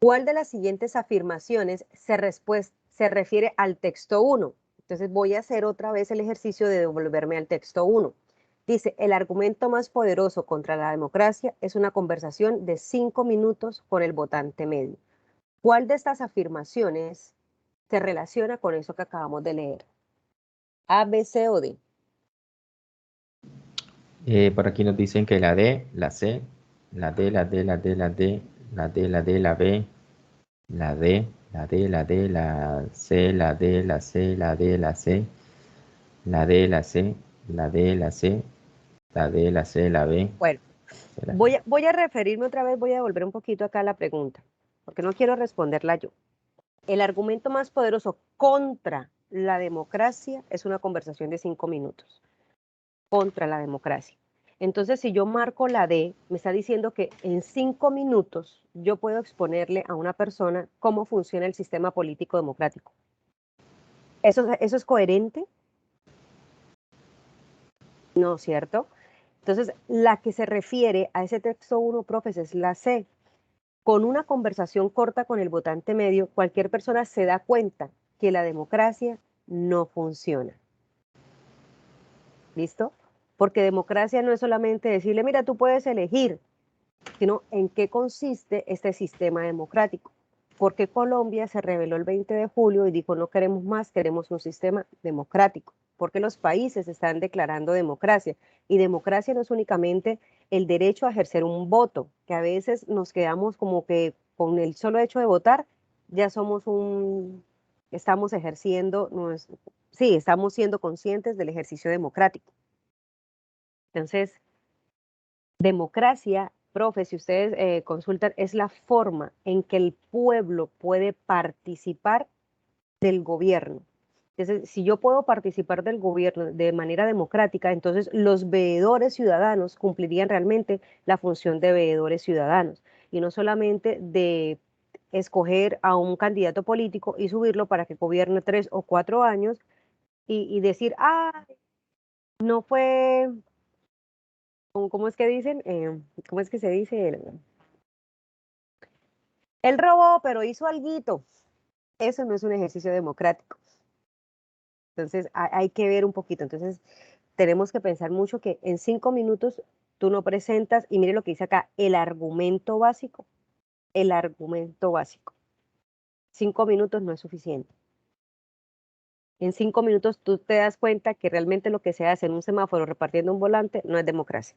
S2: ¿Cuál de las siguientes afirmaciones se refiere al texto 1? Entonces voy a hacer otra vez el ejercicio de devolverme al texto 1. Dice, el argumento más poderoso contra la democracia es una conversación de 5 minutos con el votante medio. ¿Cuál de estas afirmaciones se relaciona con eso que acabamos de leer? A, B, C o D.
S1: Por aquí nos dicen que la D, la C, la D, la D, la D, la D, la D, la D, la B, la D, la D, la D, la C, la D, la C, la D, la C, la D, la C, la D, la C, la D, la C, la B.
S2: Bueno, voy a referirme otra vez, voy a devolver un poquito acá a la pregunta, porque no quiero responderla yo. El argumento más poderoso contra la democracia es una conversación de 5 minutos. Contra la democracia. Entonces, si yo marco la D, me está diciendo que en 5 minutos yo puedo exponerle a una persona cómo funciona el sistema político democrático. ¿Eso es coherente? No, ¿cierto? Entonces, la que se refiere a ese texto 1, profes, es la C. Con una conversación corta con el votante medio, cualquier persona se da cuenta que la democracia no funciona. ¿Listo? Porque democracia no es solamente decirle, mira, tú puedes elegir, sino en qué consiste este sistema democrático. Porque Colombia se rebeló el 20 de julio y dijo, no queremos más, queremos un sistema democrático. Porque los países están declarando democracia. Y democracia no es únicamente el derecho a ejercer un voto, que a veces nos quedamos como que con el solo hecho de votar, ya estamos ejerciendo, sí, estamos siendo conscientes del ejercicio democrático. Entonces, democracia, profe, si ustedes consultan, es la forma en que el pueblo puede participar del gobierno. Entonces, si yo puedo participar del gobierno de manera democrática, entonces los veedores ciudadanos cumplirían realmente la función de veedores ciudadanos y no solamente de escoger a un candidato político y subirlo para que gobierne 3 o 4 años y decir, no fue, ¿cómo es que dicen? ¿Cómo es que se dice? Él robó, pero hizo alguito. Eso no es un ejercicio democrático. Entonces, hay que ver un poquito. Entonces, tenemos que pensar mucho que en 5 minutos tú no presentas, y mire lo que dice acá, el argumento básico. El argumento básico. 5 minutos no es suficiente. En 5 minutos tú te das cuenta que realmente lo que se hace en un semáforo repartiendo un volante no es democracia.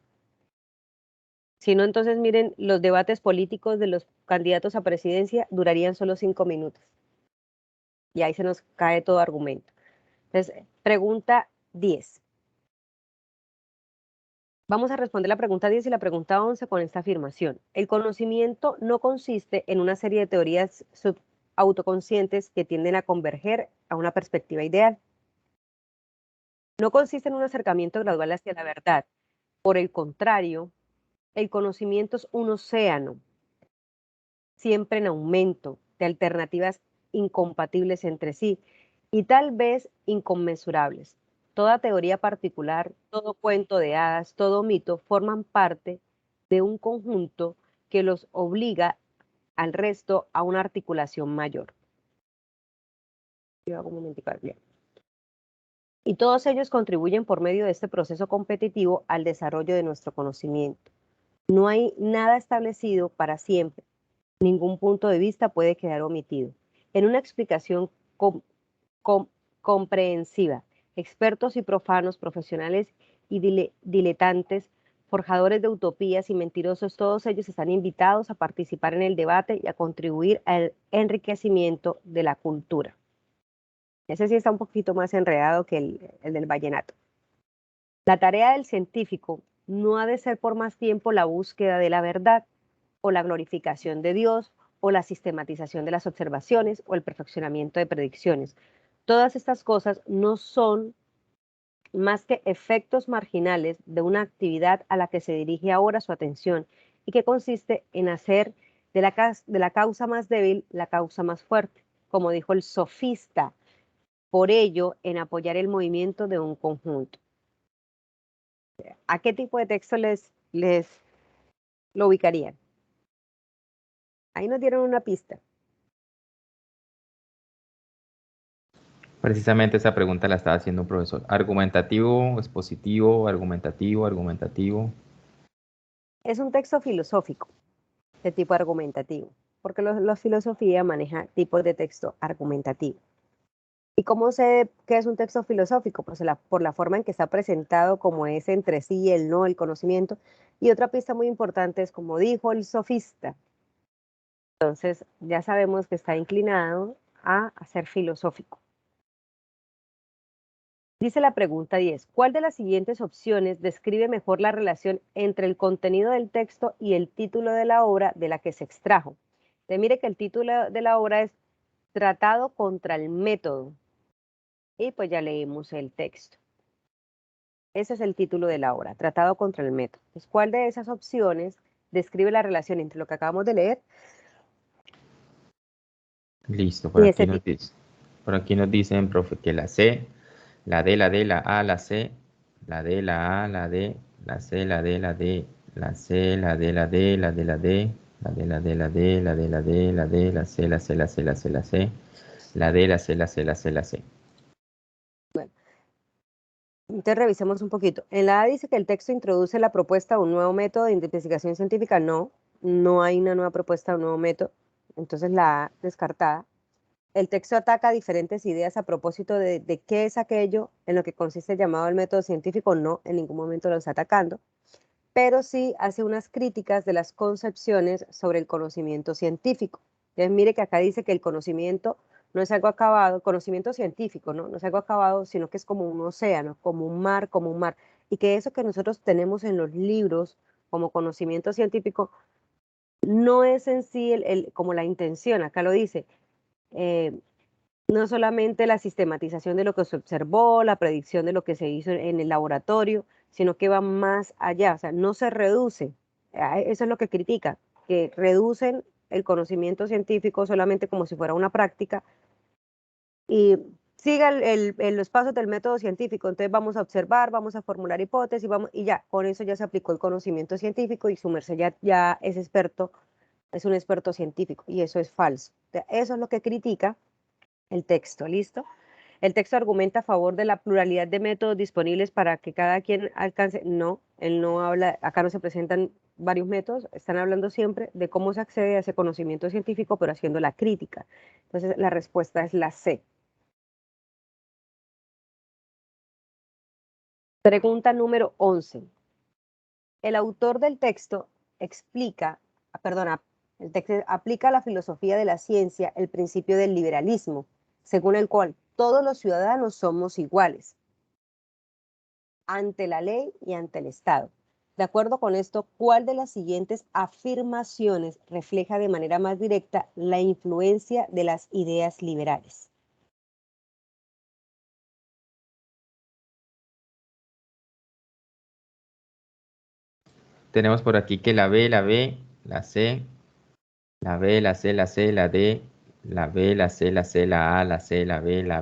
S2: Si no, entonces miren, los debates políticos de los candidatos a presidencia durarían solo 5 minutos. Y ahí se nos cae todo argumento. Entonces, pregunta 10. Vamos a responder la pregunta 10 y la pregunta 11 con esta afirmación. El conocimiento no consiste en una serie de teorías autoconscientes que tienden a converger a una perspectiva ideal. No consiste en un acercamiento gradual hacia la verdad. Por el contrario, el conocimiento es un océano, siempre en aumento, de alternativas incompatibles entre sí y tal vez inconmensurables. Toda teoría particular, todo cuento de hadas, todo mito forman parte de un conjunto que los obliga al resto a una articulación mayor. Y todos ellos contribuyen por medio de este proceso competitivo al desarrollo de nuestro conocimiento. No hay nada establecido para siempre. Ningún punto de vista puede quedar omitido. En una explicación comprensiva, expertos y profanos, profesionales y diletantes, forjadores de utopías y mentirosos, todos ellos están invitados a participar en el debate y a contribuir al enriquecimiento de la cultura. Ese sí está un poquito más enredado que el del vallenato. La tarea del científico no ha de ser por más tiempo la búsqueda de la verdad, o la glorificación de Dios, o la sistematización de las observaciones, o el perfeccionamiento de predicciones. Todas estas cosas no son más que efectos marginales de una actividad a la que se dirige ahora su atención y que consiste en hacer de la causa más débil la causa más fuerte, como dijo el sofista, por ello en apoyar el movimiento de un conjunto. ¿A qué tipo de texto les lo ubicarían? Ahí nos dieron una pista.
S1: Precisamente esa pregunta la estaba haciendo un profesor. ¿Argumentativo, expositivo, argumentativo, argumentativo?
S2: Es un texto filosófico de tipo argumentativo, porque la filosofía maneja tipos de texto argumentativo. ¿Y cómo sé qué es un texto filosófico? Pues por la forma en que está presentado, como es entre sí, el no, el conocimiento. Y otra pista muy importante es como dijo el sofista. Entonces ya sabemos que está inclinado a ser filosófico. Dice la pregunta 10. ¿Cuál de las siguientes opciones describe mejor la relación entre el contenido del texto y el título de la obra de la que se extrajo? Entonces, mire que el título de la obra es Tratado contra el método. Y pues ya leímos el texto. Ese es el título de la obra, Tratado contra el método. Entonces, ¿cuál de esas opciones describe la relación entre lo que acabamos de leer
S1: Listo,
S2: y ese título?
S1: por aquí nos dicen, profe, que la C, la D, la D, la A, la C, la D, la A, la D, la C, la D, la D, la C, la D, la D, la D, la D, la D, la D, la D, la D, la D, la D, la C, la C, la C, la C, la C, la D, la C, la C, la C, la C.
S2: Bueno, entonces revisemos un poquito. En la A dice que el texto introduce la propuesta de un nuevo método de investigación científica. No, no hay una nueva propuesta de un nuevo método. Entonces la A descartada. El texto ataca diferentes ideas a propósito de qué es aquello en lo que consiste el llamado el método científico. No, en ningún momento lo está atacando, pero sí hace unas críticas de las concepciones sobre el conocimiento científico. Entonces, mire que acá dice que el conocimiento no es algo acabado, conocimiento científico, ¿no? No es algo acabado, sino que es como un océano, como un mar. Y que eso que nosotros tenemos en los libros como conocimiento científico no es en sí como la intención, acá lo dice. No solamente la sistematización de lo que se observó, la predicción de lo que se hizo en el laboratorio, sino que va más allá, o sea, no se reduce. Eso es lo que critica, que reducen el conocimiento científico solamente como si fuera una práctica y siga los pasos del método científico. Entonces vamos a observar, vamos a formular hipótesis, y ya, con eso ya se aplicó el conocimiento científico y su merced ya es experto, es un experto científico y eso es falso. Eso es lo que critica el texto, ¿listo? El texto argumenta a favor de la pluralidad de métodos disponibles para que cada quien alcance. No, él no habla, acá no se presentan varios métodos, están hablando siempre de cómo se accede a ese conocimiento científico, pero haciendo la crítica. Entonces, la respuesta es la C. Pregunta número 11. El autor del texto el texto aplica a la filosofía de la ciencia el principio del liberalismo, según el cual todos los ciudadanos somos iguales ante la ley y ante el Estado. De acuerdo con esto, ¿cuál de las siguientes afirmaciones refleja de manera más directa la influencia de las ideas liberales?
S1: Tenemos por aquí que la B, la B, la C, la B, la C, la C, la D, la B, la C, la C, la A, la C, la B, la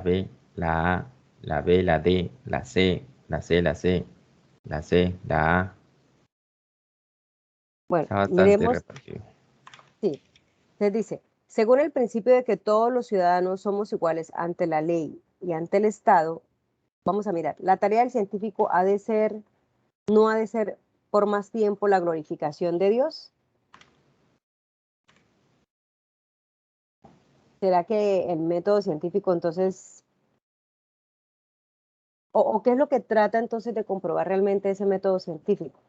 S1: A, la B, la D, la C, la C, la C, la C, la A.
S2: Bueno,
S1: Está bastante
S2: miremos,
S1: repartido.
S2: sí, les dice, según el principio de que todos los ciudadanos somos iguales ante la ley y ante el Estado, vamos a mirar, la tarea del científico ha de ser, no ha de ser por más tiempo la glorificación de Dios. ¿Será que el método científico entonces, o qué es lo que trata entonces de comprobar realmente ese método científico?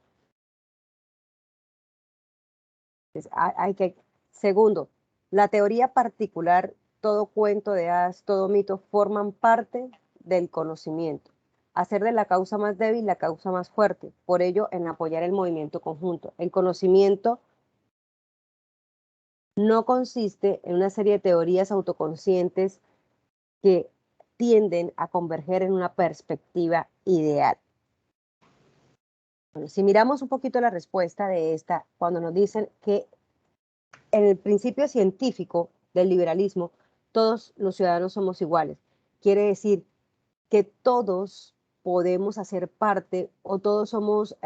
S2: Hay que, segundo, la teoría particular, todo cuento de hadas, todo mito forman parte del conocimiento. Hacer de la causa más débil la causa más fuerte. Por ello, en apoyar el movimiento conjunto. El conocimiento no consiste en una serie de teorías autoconscientes que tienden a converger en una perspectiva ideal. Bueno, si miramos un poquito la respuesta de esta, cuando nos dicen que en el principio científico del liberalismo, todos los ciudadanos somos iguales. Quiere decir que todos podemos hacer parte o todos somos,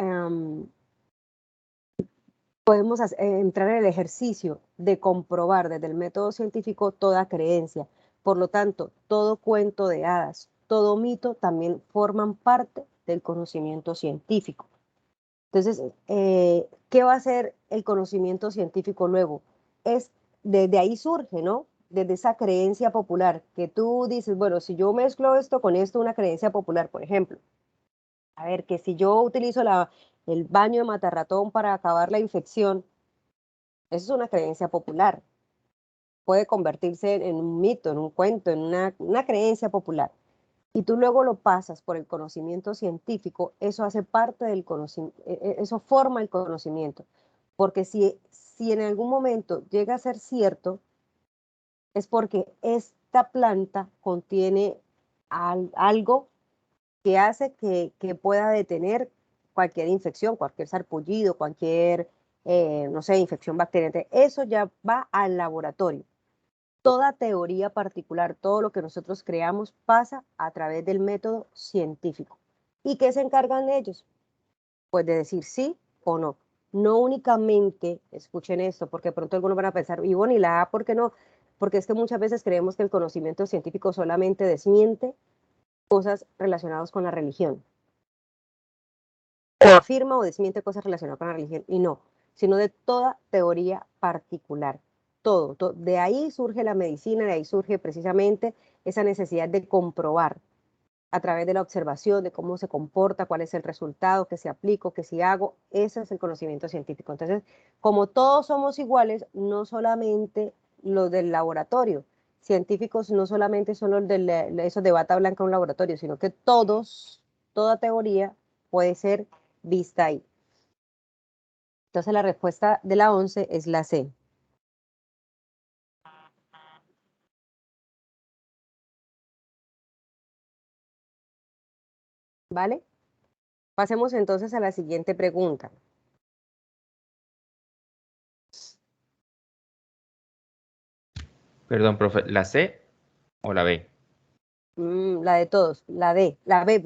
S2: podemos entrar en el ejercicio de comprobar desde el método científico toda creencia. Por lo tanto, todo cuento de hadas, todo mito también forman parte del conocimiento científico. Entonces, ¿qué va a hacer el conocimiento científico luego? Es desde ahí surge, ¿no? Desde esa creencia popular, que tú dices, bueno, si yo mezclo esto con esto, una creencia popular, por ejemplo, a ver, que si yo utilizo el baño de matarratón para acabar la infección, eso es una creencia popular. Puede convertirse en un mito, en un cuento, en una creencia popular. Y tú luego lo pasas por el conocimiento científico, eso hace parte del conocimiento, eso forma el conocimiento. Porque si en algún momento llega a ser cierto, es porque esta planta contiene algo que hace que pueda detener cualquier infección, cualquier sarpullido, cualquier, no sé, infección bacteriana. Eso ya va al laboratorio. Toda teoría particular, todo lo que nosotros creamos pasa a través del método científico. ¿Y qué se encargan ellos? Pues de decir sí o no. No únicamente, escuchen esto, porque pronto algunos van a pensar, y bueno, ¿y la A por qué no? Porque es que muchas veces creemos que el conocimiento científico solamente desmiente cosas relacionadas con la religión, o afirma o desmiente cosas relacionadas con la religión, y no, sino de toda teoría particular. Todo. De ahí surge la medicina, de ahí surge precisamente esa necesidad de comprobar a través de la observación de cómo se comporta, cuál es el resultado, qué si aplico, qué si hago. Ese es el conocimiento científico. Entonces, como todos somos iguales, no solamente los del laboratorio, científicos no solamente son los de esos de bata blanca en un laboratorio, sino que toda teoría puede ser vista ahí. Entonces, la respuesta de la 11 es la C. ¿Vale? Pasemos entonces a la siguiente pregunta.
S1: Perdón, profe, ¿la C o la B?
S2: La de todos, la D, la B,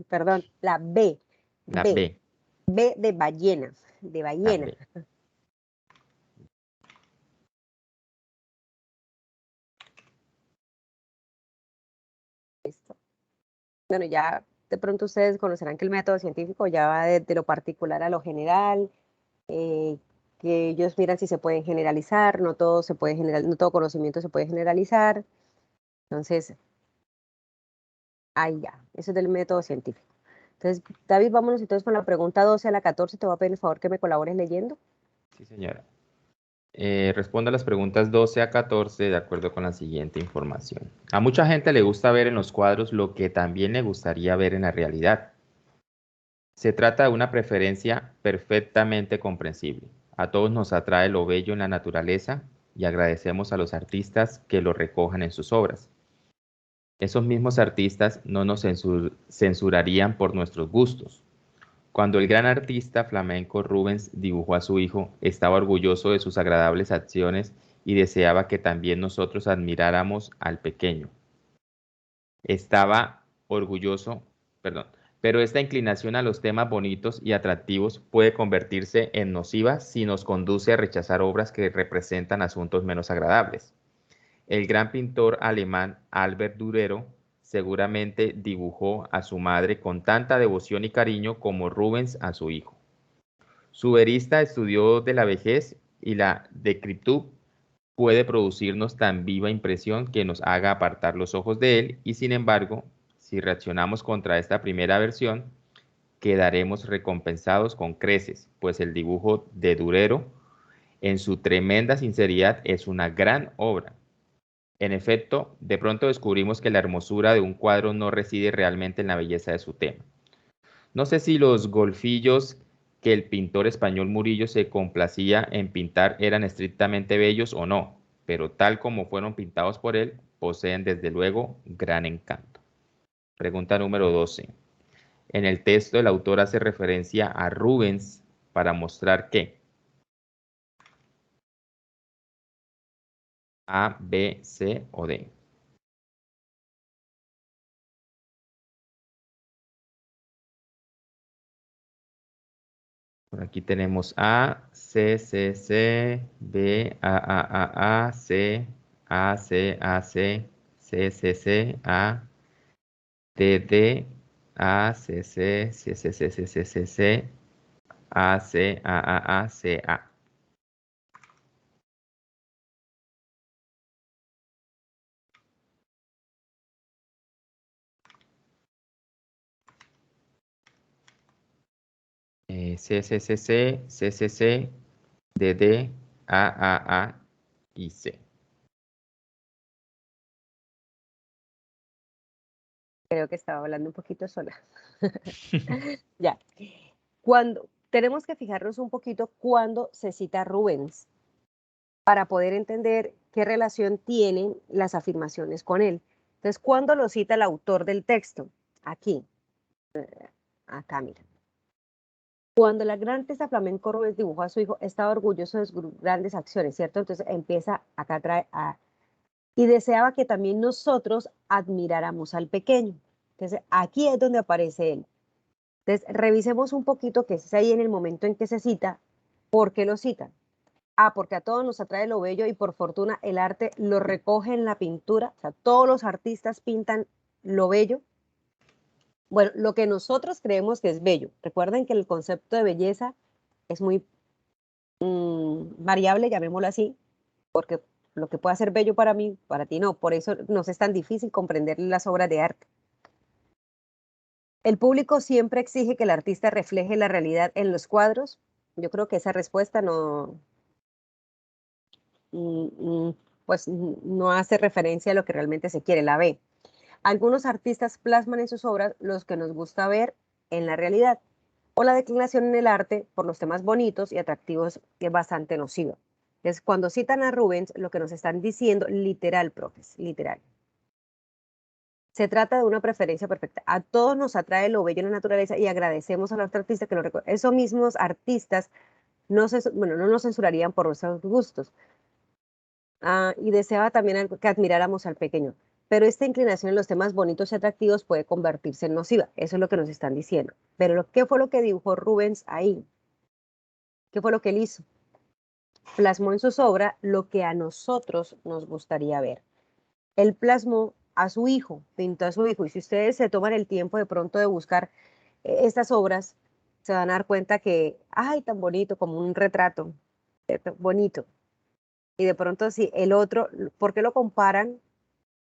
S2: perdón, la B,
S1: La
S2: B,
S1: B,
S2: B de ballena, de
S1: la
S2: ballena.
S1: B.
S2: Listo. Bueno, ya de pronto ustedes conocerán que el método científico ya va de lo particular a lo general, eh, que ellos miran si se pueden generalizar, no todo se puede no todo conocimiento se puede generalizar. Entonces, ahí ya, eso es del método científico. Entonces, David, vámonos entonces con la pregunta 12 a la 14. Te voy a pedir el favor que me colabores leyendo.
S1: Sí, señora. Respondo a las preguntas 12 a 14 de acuerdo con la siguiente información. A mucha gente le gusta ver en los cuadros lo que también le gustaría ver en la realidad. Se trata de una preferencia perfectamente comprensible. A todos nos atrae lo bello en la naturaleza y agradecemos a los artistas que lo recojan en sus obras. Esos mismos artistas no nos censurarían por nuestros gustos. Cuando el gran artista flamenco Rubens dibujó a su hijo, estaba orgulloso de sus agradables acciones y deseaba que también nosotros admiráramos al pequeño. Estaba orgulloso, perdón, Pero esta inclinación a los temas bonitos y atractivos puede convertirse en nociva si nos conduce a rechazar obras que representan asuntos menos agradables. El gran pintor alemán Albert Durero seguramente dibujó a su madre con tanta devoción y cariño como Rubens a su hijo. Su verista estudió de la vejez y la decrepitud puede producirnos tan viva impresión que nos haga apartar los ojos de él y sin embargo, si reaccionamos contra esta primera versión, quedaremos recompensados con creces, pues el dibujo de Durero, en su tremenda sinceridad, es una gran obra. En efecto, de pronto descubrimos que la hermosura de un cuadro no reside realmente en la belleza de su tema. No sé si los golfillos que el pintor español Murillo se complacía en pintar eran estrictamente bellos o no, pero tal como fueron pintados por él, poseen desde luego gran encanto. Pregunta número 12. En el texto el autor hace referencia a Rubens para mostrar que A, B, C o D. Por aquí tenemos A, C, C, C, B, A, C, A, C, A, C, C, C, C, A, D, D, A, C, C, C, C, C, C, C, C, C, A, C, A, C, A. C, C, C, C, C, C, C, D, D, A y C.
S2: Creo que estaba hablando un poquito sola. Ya. Cuando tenemos que fijarnos un poquito cuando se cita Rubens para poder entender qué relación tienen las afirmaciones con él. Entonces, ¿cuándo lo cita el autor del texto? Aquí. Acá, mira. Cuando la gran artista flamenco Rubens dibujó a su hijo, estaba orgulloso de sus grandes acciones, ¿cierto? Entonces empieza acá trae a y deseaba que también nosotros admiráramos al pequeño. Entonces, aquí es donde aparece él. Entonces, revisemos un poquito qué es ahí en el momento en que se cita. ¿Por qué lo citan? Ah, porque a todos nos atrae lo bello y por fortuna el arte lo recoge en la pintura. O sea, todos los artistas pintan lo bello. Bueno, lo que nosotros creemos que es bello. Recuerden que el concepto de belleza es muy variable, llamémoslo así, porque lo que puede ser bello para mí, para ti no. Por eso nos es tan difícil comprender las obras de arte. El público siempre exige que el artista refleje la realidad en los cuadros. Yo creo que esa respuesta no, pues no hace referencia a lo que realmente se quiere, la ve. Algunos artistas plasman en sus obras los que nos gusta ver en la realidad, o la declinación en el arte por los temas bonitos y atractivos que es bastante nociva. Es cuando citan a Rubens, lo que nos están diciendo, literal, profes, literal. Se trata de una preferencia perfecta. A todos nos atrae lo bello en la naturaleza y agradecemos a los artistas que lo recuerden. Esos mismos artistas no nos censurarían por nuestros gustos. Y deseaba también que admiráramos al pequeño. Pero esta inclinación en los temas bonitos y atractivos puede convertirse en nociva. Eso es lo que nos están diciendo. Pero ¿qué fue lo que dibujó Rubens ahí? ¿Qué fue lo que él hizo? Plasmó en sus obras lo que a nosotros nos gustaría ver. Él plasmó a su hijo, pintó a su hijo. Y si ustedes se toman el tiempo de pronto de buscar estas obras, se van a dar cuenta que, ay, tan bonito, como un retrato, bonito. Y de pronto, si el otro, ¿por qué lo comparan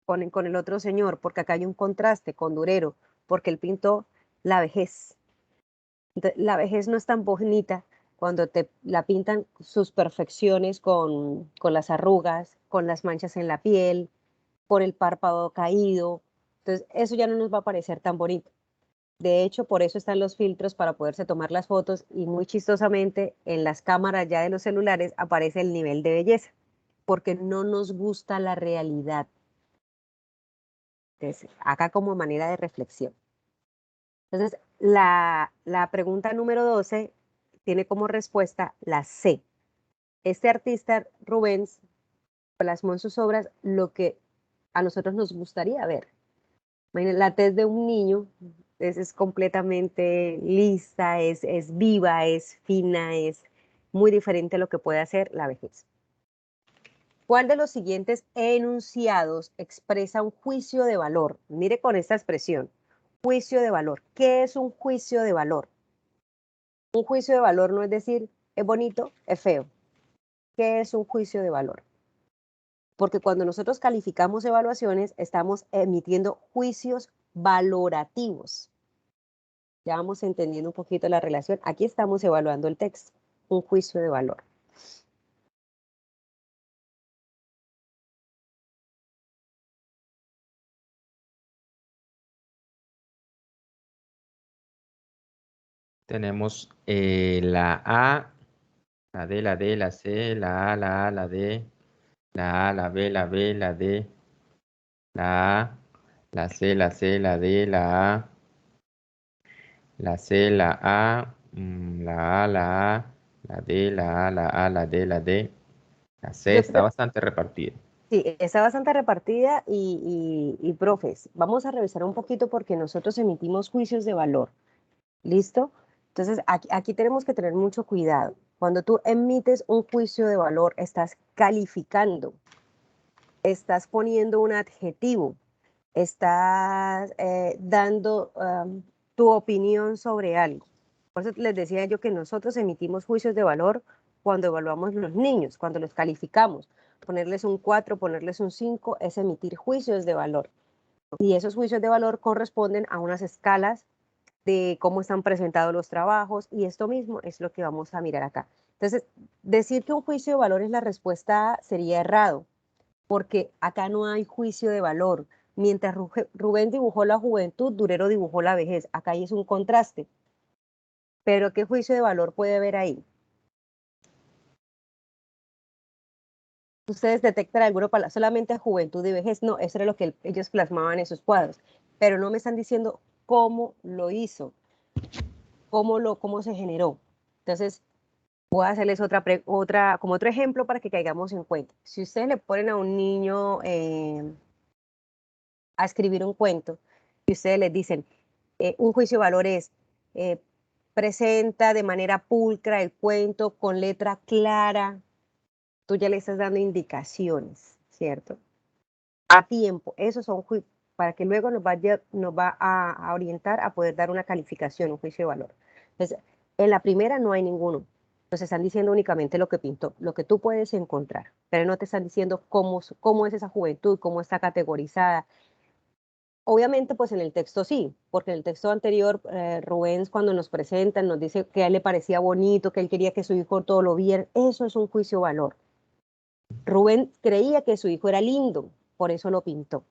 S2: con el otro señor? Porque acá hay un contraste con Durero, porque él pintó la vejez. Entonces, la vejez no es tan bonita cuando te la pintan sus perfecciones con las arrugas, con las manchas en la piel, por el párpado caído. Entonces, eso ya no nos va a parecer tan bonito. De hecho, por eso están los filtros para poderse tomar las fotos y muy chistosamente en las cámaras ya de los celulares aparece el nivel de belleza, porque no nos gusta la realidad. Entonces, acá como manera de reflexión. Entonces, la pregunta número 12 tiene como respuesta la C. Este artista Rubens plasmó en sus obras lo que a nosotros nos gustaría ver. Imagínense, la tez de un niño es completamente lisa, es viva, es fina, es muy diferente a lo que puede hacer la vejez. ¿Cuál de los siguientes enunciados expresa un juicio de valor? Mire con esta expresión, juicio de valor. ¿Qué es un juicio de valor? Un juicio de valor no es decir, es bonito, es feo. ¿Qué es un juicio de valor? Porque cuando nosotros calificamos evaluaciones, estamos emitiendo juicios valorativos. Ya vamos entendiendo un poquito la relación. Aquí estamos evaluando el texto, un juicio de valor.
S1: Tenemos la A, la D, la D, la C, la A, la A, la D, la A, la B, la B, la D, la A, la C, la C, la D, la A, la C, la A, la A, la A, la D, la A, la A, la D, la D. La C
S2: Yo
S1: está
S2: creo,
S1: bastante repartida.
S2: sí, está bastante repartida y profes, vamos a revisar un poquito porque nosotros emitimos juicios de valor. ¿Listo? Entonces, aquí tenemos que tener mucho cuidado. Cuando tú emites un juicio de valor, estás calificando, estás poniendo un adjetivo, estás dando tu opinión sobre algo. Por eso les decía yo que nosotros emitimos juicios de valor cuando evaluamos los niños, cuando los calificamos. Ponerles un 4, ponerles un 5 es emitir juicios de valor. Y esos juicios de valor corresponden a unas escalas de cómo están presentados los trabajos y esto mismo es lo que vamos a mirar acá. Entonces, decir que un juicio de valor es la respuesta A sería errado, porque acá no hay juicio de valor. Mientras Rubén dibujó la juventud, Durero dibujó la vejez. Acá hay es un contraste. Pero ¿qué juicio de valor puede haber ahí? Ustedes detectan alguna palabra, solamente juventud y vejez. No, eso era lo que ellos plasmaban en sus cuadros. Pero no me están diciendo cómo lo hizo, cómo se generó. Entonces, voy a hacerles como otro ejemplo para que caigamos en cuenta. Si ustedes le ponen a un niño a escribir un cuento y ustedes les dicen, un juicio de valor es, eh, presenta de manera pulcra el cuento con letra clara, tú ya le estás dando indicaciones, ¿cierto? A tiempo, esos son para que luego nos va a orientar a poder dar una calificación, un juicio de valor. Entonces, en la primera no hay ninguno. Entonces están diciendo únicamente lo que pintó, lo que tú puedes encontrar, pero no te están diciendo cómo es esa juventud, cómo está categorizada. Obviamente, pues en el texto sí, porque en el texto anterior, Rubén cuando nos presenta, nos dice que a él le parecía bonito, que él quería que su hijo todo lo viera. Eso es un juicio de valor. Rubén creía que su hijo era lindo, por eso lo pintó.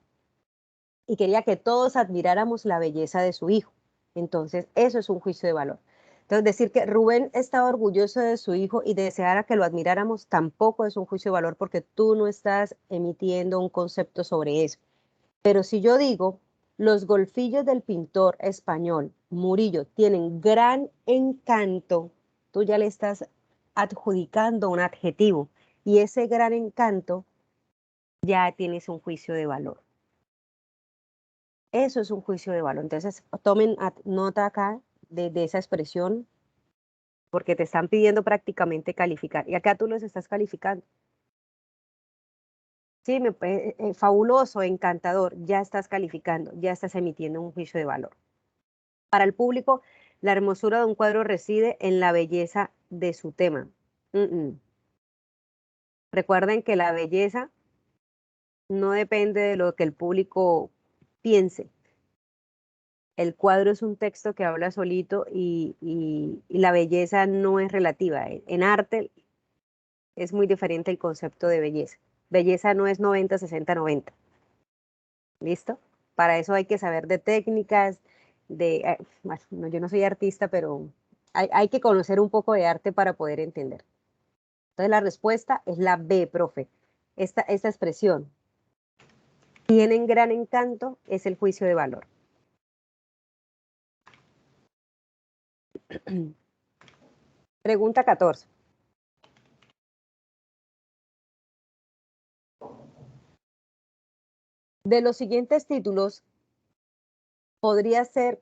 S2: Y quería que todos admiráramos la belleza de su hijo. Entonces, eso es un juicio de valor. Entonces, decir que Rubén estaba orgulloso de su hijo y deseara que lo admiráramos tampoco es un juicio de valor porque tú no estás emitiendo un concepto sobre eso. Pero si yo digo, los golfillos del pintor español Murillo tienen gran encanto, tú ya le estás adjudicando un adjetivo y ese gran encanto ya tienes un juicio de valor. Eso es un juicio de valor. Entonces, tomen nota acá de esa expresión porque te están pidiendo prácticamente calificar. Y acá tú los estás calificando. Sí, fabuloso, encantador, ya estás calificando, ya estás emitiendo un juicio de valor. Para el público, la hermosura de un cuadro reside en la belleza de su tema. Recuerden que la belleza no depende de lo que el público piense. El cuadro es un texto que habla solito y la belleza no es relativa. En arte es muy diferente el concepto de belleza. Belleza no es 90, 60, 90. ¿Listo? Para eso hay que saber de técnicas, bueno, yo no soy artista, pero hay que conocer un poco de arte para poder entender. Entonces la respuesta es la B, profe. Esta expresión, tienen gran encanto, es el juicio de valor. Pregunta 14. De los siguientes títulos, podría ser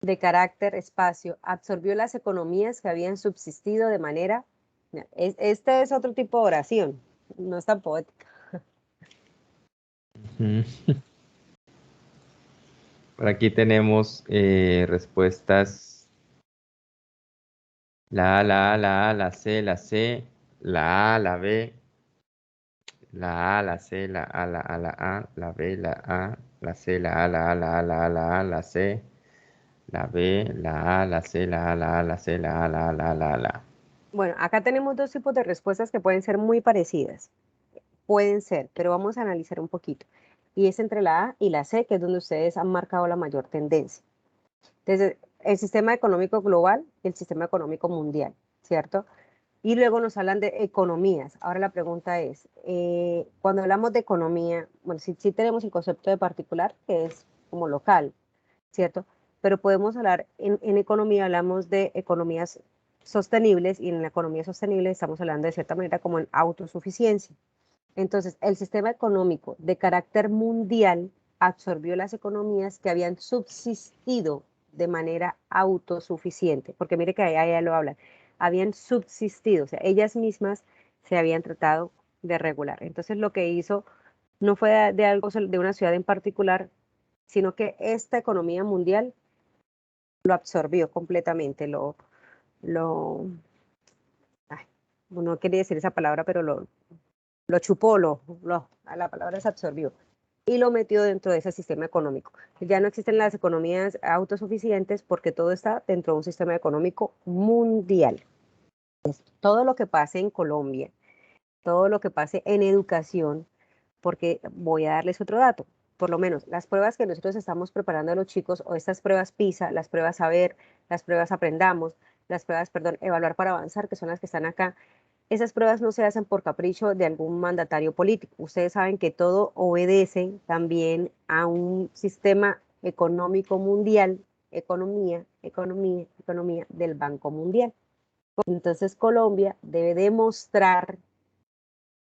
S2: de carácter espacio absorbió las economías que habían subsistido de manera... Este es otro tipo de oración, no es tan poética.
S1: Por aquí tenemos respuestas. La A, la A, la A, la C, la C, la A, la B, la A, la C, la A, la A, la A, la B, la A, la C, la A, la A, la A, la A, la A, la C, la B, la A, la C, la A, la A, la C, la A, la A, la A, la A, la A.
S2: Bueno, acá tenemos dos tipos de respuestas que pueden ser muy parecidas. Pueden ser, pero vamos a analizar un poquito. Y es entre la A y la C, que es donde ustedes han marcado la mayor tendencia. Entonces, el sistema económico global y el sistema económico mundial, ¿cierto? Y luego nos hablan de economías. Ahora la pregunta es, cuando hablamos de economía, bueno, sí tenemos el concepto de particular, que es como local, ¿cierto? Pero podemos hablar, en economía hablamos de economías sostenibles y en la economía sostenible estamos hablando de cierta manera como en autosuficiencia. Entonces, el sistema económico de carácter mundial absorbió las economías que habían subsistido de manera autosuficiente, porque mire que allá ya lo hablan, habían subsistido, o sea, ellas mismas se habían tratado de regular. Entonces, lo que hizo no fue de algo, de una ciudad en particular, sino que esta economía mundial lo absorbió completamente, lo, ay, no quería decir esa palabra, pero lo chupó, la palabra se absorbió y lo metió dentro de ese sistema económico. Ya no existen las economías autosuficientes porque todo está dentro de un sistema económico mundial. Todo lo que pase en Colombia, todo lo que pase en educación, porque voy a darles otro dato. Por lo menos las pruebas que nosotros estamos preparando a los chicos, o estas pruebas PISA, las pruebas Saber, las pruebas Aprendamos, las pruebas, perdón, Evaluar para Avanzar, que son las que están acá, esas pruebas no se hacen por capricho de algún mandatario político. Ustedes saben que todo obedece también a un sistema económico mundial, economía del Banco Mundial. Entonces Colombia debe demostrar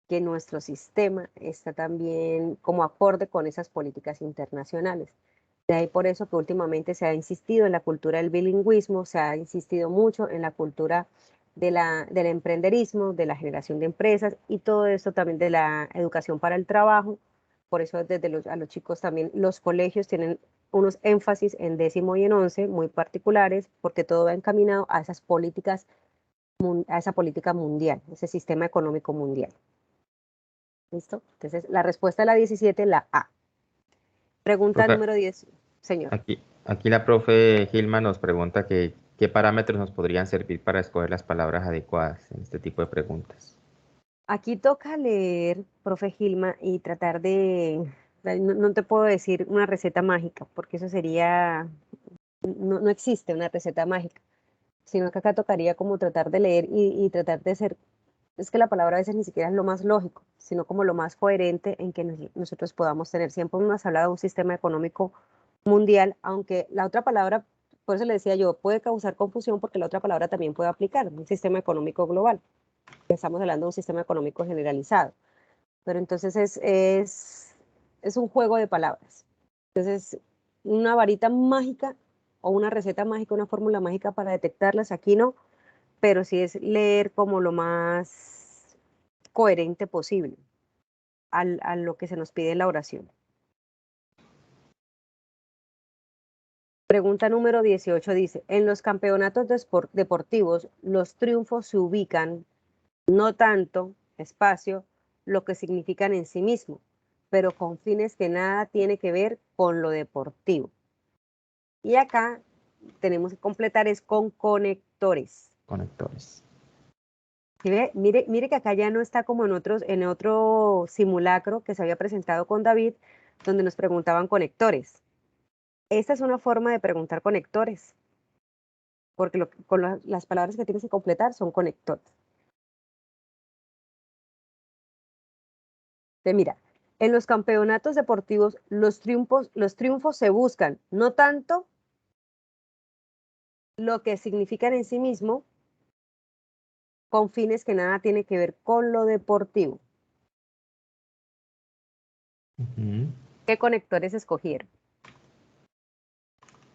S2: que nuestro sistema está también como acorde con esas políticas internacionales. De ahí por eso que últimamente se ha insistido en la cultura del bilingüismo, se ha insistido mucho en la cultura del emprenderismo, de la generación de empresas y todo eso también de la educación para el trabajo. Por eso a los chicos también los colegios tienen unos énfasis en 10º y en 11 muy particulares porque todo va encaminado a esas políticas, a esa política mundial, ese sistema económico mundial. ¿Listo? Entonces, la respuesta a la 17, la A. Pregunta
S1: Profe,
S2: número 10, señor.
S1: aquí la profe Gilma nos pregunta que qué parámetros nos podrían servir para escoger las palabras adecuadas en este tipo de preguntas.
S2: Aquí toca leer, profe Gilma, y tratar de, no te puedo decir una receta mágica, porque eso sería, no existe una receta mágica, sino que acá tocaría como tratar de leer y tratar de ser, es que la palabra a veces ni siquiera es lo más lógico, sino como lo más coherente en que nosotros podamos tener. Siempre hemos hablado de un sistema económico mundial, aunque la otra palabra, por eso le decía yo, puede causar confusión porque la otra palabra también puede aplicar, un sistema económico global. Estamos hablando de un sistema económico generalizado, pero entonces es un juego de palabras. Entonces, una varita mágica o una receta mágica, una fórmula mágica para detectarlas, aquí no, pero sí es leer como lo más coherente posible a lo que se nos pide en la oración. Pregunta número 18 dice, en los campeonatos deportivos, los triunfos se ubican no tanto, espacio, lo que significan en sí mismo, pero con fines que nada tiene que ver con lo deportivo. Y acá tenemos que completar es con conectores.
S1: Conectores.
S2: ¿Sí ve? Mire que acá ya no está como en otro simulacro que se había presentado con David, donde nos preguntaban conectores. Esta es una forma de preguntar conectores, porque las palabras que tienes que completar son conectores. Mira, en los campeonatos deportivos los triunfos se buscan, no tanto lo que significan en sí mismo, con fines que nada tiene que ver con lo deportivo.
S1: Ujú.
S2: ¿Qué conectores escogieron?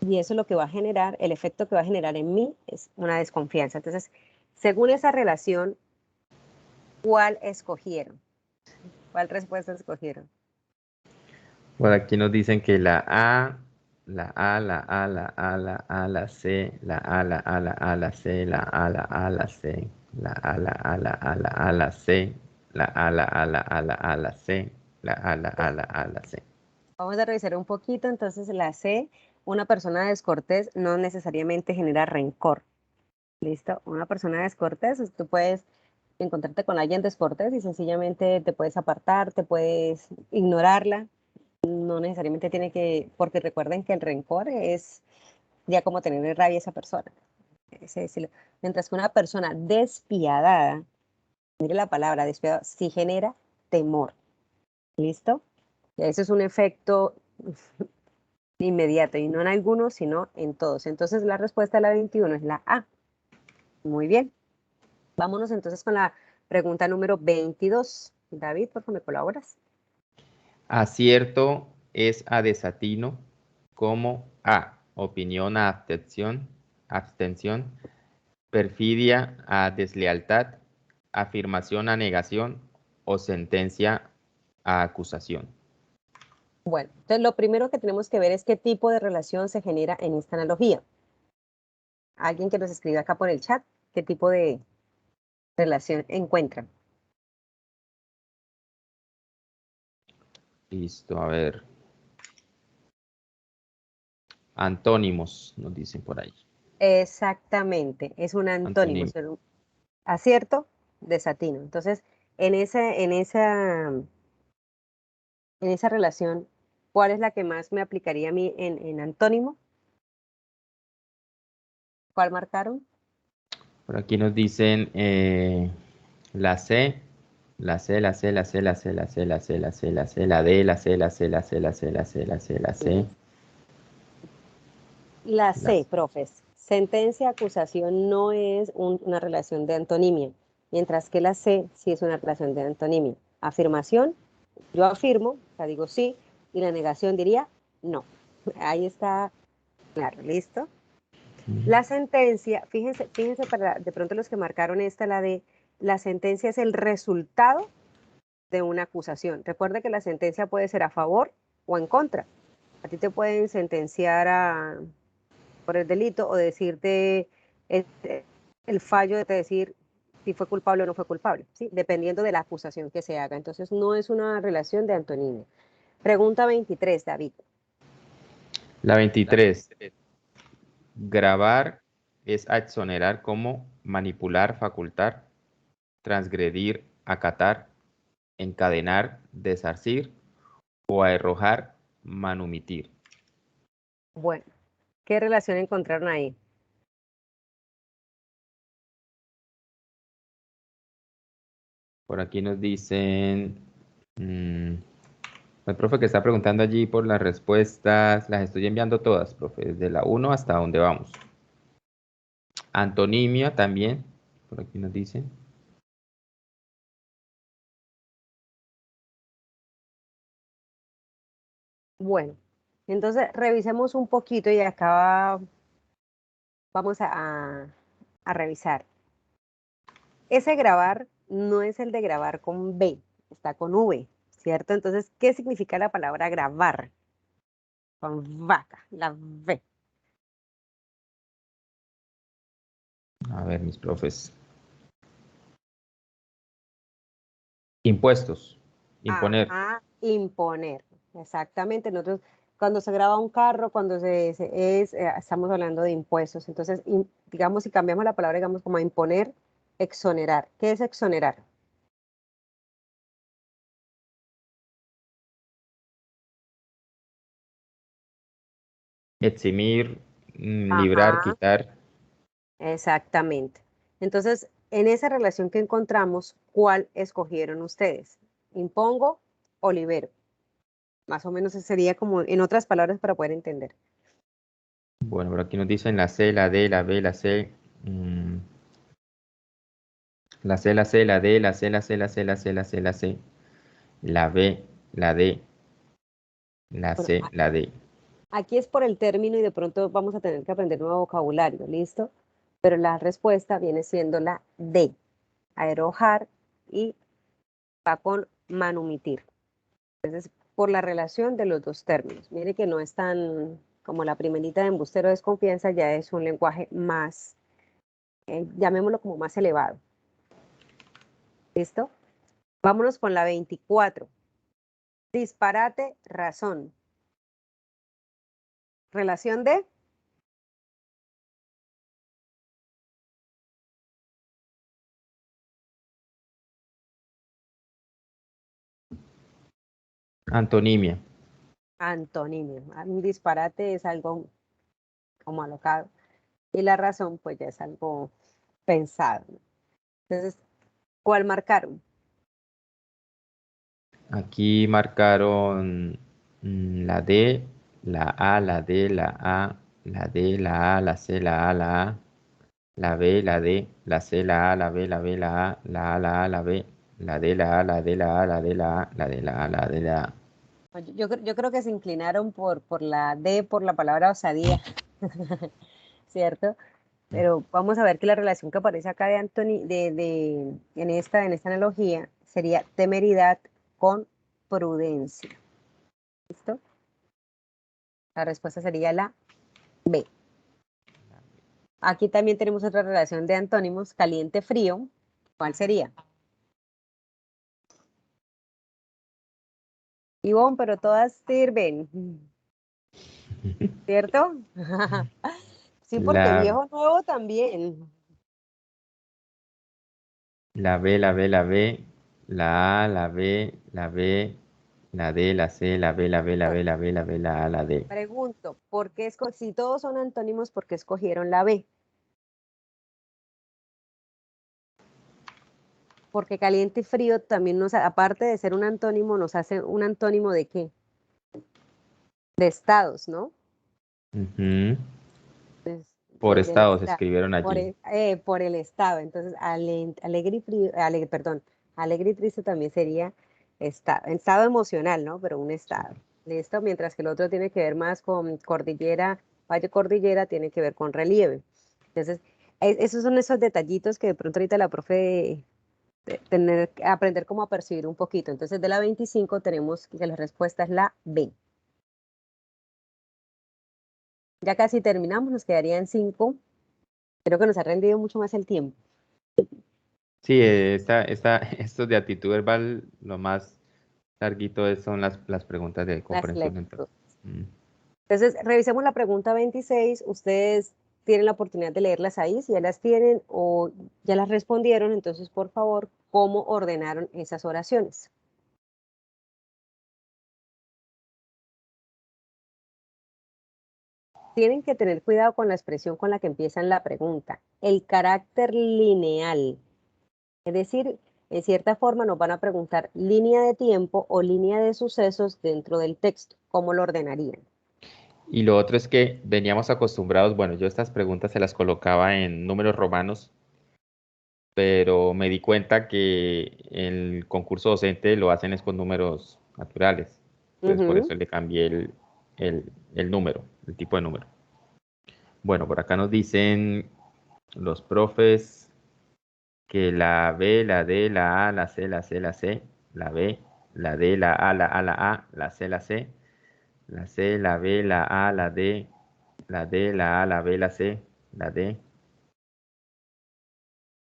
S2: Y eso es lo que va a generar, el efecto que va a generar en mí es una desconfianza. Entonces, según esa relación, ¿cuál escogieron? ¿Cuál respuesta escogieron?
S1: Por aquí nos dicen que la A, la A, la A, la A, la A, la C, la A, la A, la A, la C, la A, la A, la C, la A, la A, la A, la A, la C, la A, la A, la A, la A, la C, la A, la A, la A, la C.
S2: Vamos a revisar un poquito. Entonces, la C, una persona descortés no necesariamente genera rencor. ¿Listo? Una persona descortés, tú puedes encontrarte con alguien descortés y sencillamente te puedes apartar, te puedes ignorarla. No necesariamente tiene que, porque recuerden que el rencor es ya como tenerle rabia a esa persona. Ese decirlo. Mientras que una persona despiadada, mire la palabra despiadada, sí genera temor. ¿Listo? Y ese es un efecto inmediato y no en algunos, sino en todos. Entonces la respuesta a la 21 es la A. Muy bien. Vámonos entonces con la pregunta número 22. David, por favor, ¿me colaboras?
S1: Acierto es a desatino como A, opinión a abstención, perfidia a deslealtad, afirmación a negación o sentencia a acusación.
S2: Bueno, entonces lo primero que tenemos que ver es qué tipo de relación se genera en esta analogía. Alguien que nos escribe acá por el chat, qué tipo de relación encuentran.
S1: Listo, a ver. Antónimos, nos dicen por ahí.
S2: Exactamente, es un antónimo,
S1: Antónimo.
S2: es un acierto, desatino. Entonces, en esa relación, ¿cuál es la que más me aplicaría a mí en antónimo? ¿Cuál marcaron?
S1: Por aquí nos dicen la C, la C, la C, la C, la C, la C, la C, la C, la C, la D, la C, la C, la C, la C, la C, la C, la C,
S2: La
S1: la
S2: C, profes. Sentencia, acusación no es una relación de antonimia, mientras que la C sí es una relación de antonimia. Afirmación, yo afirmo, o sea, digo sí, y la negación diría no. Ahí está claro, ¿listo? La sentencia, fíjense para de pronto los que marcaron esta, la de la sentencia es el resultado de una acusación. Recuerda que la sentencia puede ser a favor o en contra. A ti te pueden sentenciar por el delito o decirte el fallo de decir si fue culpable o no fue culpable, ¿sí? Dependiendo de la acusación que se haga. Entonces no es una relación de antonimia. Pregunta 23, David.
S1: La 23. Grabar es exonerar como manipular, facultar, transgredir, acatar, encadenar, desarcir o arrojar, manumitir.
S2: Bueno, ¿qué relación encontraron ahí?
S1: Por aquí nos dicen, el profe que está preguntando allí por las respuestas, las estoy enviando todas, profe, desde la 1 hasta donde vamos. Antonimia también, por aquí nos dicen.
S2: Bueno, entonces revisemos un poquito y acá vamos a revisar. Ese grabar no es el de grabar con B, está con V, ¿cierto? Entonces, ¿qué significa la palabra grabar? Con vaca, la V.
S1: A ver, mis profes. Impuestos, imponer.
S2: Ajá, imponer. Exactamente. Nosotros, cuando se graba un carro, cuando estamos hablando de impuestos. Entonces, digamos, si cambiamos la palabra, digamos, como a imponer, exonerar. ¿Qué es exonerar?
S1: Eximir, librar,
S2: Ajá,
S1: quitar.
S2: exactamente. Entonces, en esa relación que encontramos, ¿cuál escogieron ustedes? ¿Impongo o libero? Más o menos ese sería como, en otras palabras, para poder entender.
S1: Bueno, por aquí nos dicen la C, la D, la B, la C. La C, la C, la D, la C, la C, la C, la C, la C, la C. La B, la D, la
S2: Bueno,
S1: C, la D.
S2: Aquí es por el término y de pronto vamos a tener que aprender nuevo vocabulario, ¿listo? Pero la respuesta viene siendo la D, aerojar, y va con manumitir. Entonces, por la relación de los dos términos. Mire que no es tan como la primerita de embustero desconfianza, ya es un lenguaje más, llamémoslo como más elevado. ¿Listo? Vámonos con la 24. Disparate, razón. Relación de
S1: Antonimia.
S2: antonimio. Un disparate es algo como alocado. Y la razón, pues ya es algo pensado. Entonces, ¿cuál marcaron?
S1: Aquí marcaron la D, la A, la D, la A, la D, la A, la C, la A, la A, la B, la D, la C, la A, la B, la B, la A, la A, la A, la B, la D, la A, la D, la A, la D, la A, la D, la A, la D, la A.
S2: Yo creo que se inclinaron por la D, por la palabra osadía, ¿cierto? Pero vamos a ver que la relación que aparece acá de Anthony, en esta analogía, sería temeridad con prudencia. ¿Listo? La respuesta sería la B. Aquí también tenemos otra relación de antónimos, caliente-frío. ¿Cuál sería? Ivonne, pero todas sirven, ¿cierto? Sí, porque
S1: La,
S2: viejo nuevo también.
S1: la B, la B, la B, la A, la B, la B, la D, la C, la B, la B, la B, la B, la B, la A, la D.
S2: Pregunto, ¿por qué si todos son antónimos, por qué escogieron la B? Porque caliente y frío también aparte de ser un antónimo, nos hace un antónimo de qué? De estados, ¿no?
S1: Ujú.
S2: Pues,
S1: Por
S2: del
S1: estados
S2: estado,
S1: escribieron allí.
S2: por el estado. Entonces, alegre y frío, perdón, alegre y triste también sería estado emocional, ¿no? Pero un estado. ¿Listo? Mientras que el otro tiene que ver más con cordillera, valle cordillera, tiene que ver con relieve. Entonces, esos son esos detallitos que de pronto ahorita la profe tener que aprender cómo a percibir un poquito. Entonces, de la 25 tenemos que la respuesta es la B. Ya casi terminamos, nos quedarían 5. Creo que nos ha rendido mucho más el tiempo.
S1: Sí, estos de actitud verbal, lo más larguito son las preguntas de
S2: Las
S1: comprensión lectora.
S2: lecturas.
S1: Mm.
S2: Entonces, revisemos la pregunta 26. Ustedes tienen la oportunidad de leerlas ahí, si ya las tienen o ya las respondieron. Entonces, por favor, ¿cómo ordenaron esas oraciones? Tienen que tener cuidado con la expresión con la que empiezan la pregunta. El carácter lineal. Es decir, en cierta forma nos van a preguntar línea de tiempo o línea de sucesos dentro del texto. ¿Cómo lo ordenarían?
S1: Y lo otro es que veníamos acostumbrados, bueno, yo estas preguntas se las colocaba en números romanos, pero me di cuenta que el concurso docente lo hacen es con números naturales. Entonces por
S2: Ujú.
S1: eso le cambié el número, el tipo de número. Bueno, por acá nos dicen los profes que la B, la D, la A, la C, la C, la C, la B, la D, la A, la A, la A, la C, la C, la B, la A, la D, la D, la A, la B, la C, la D,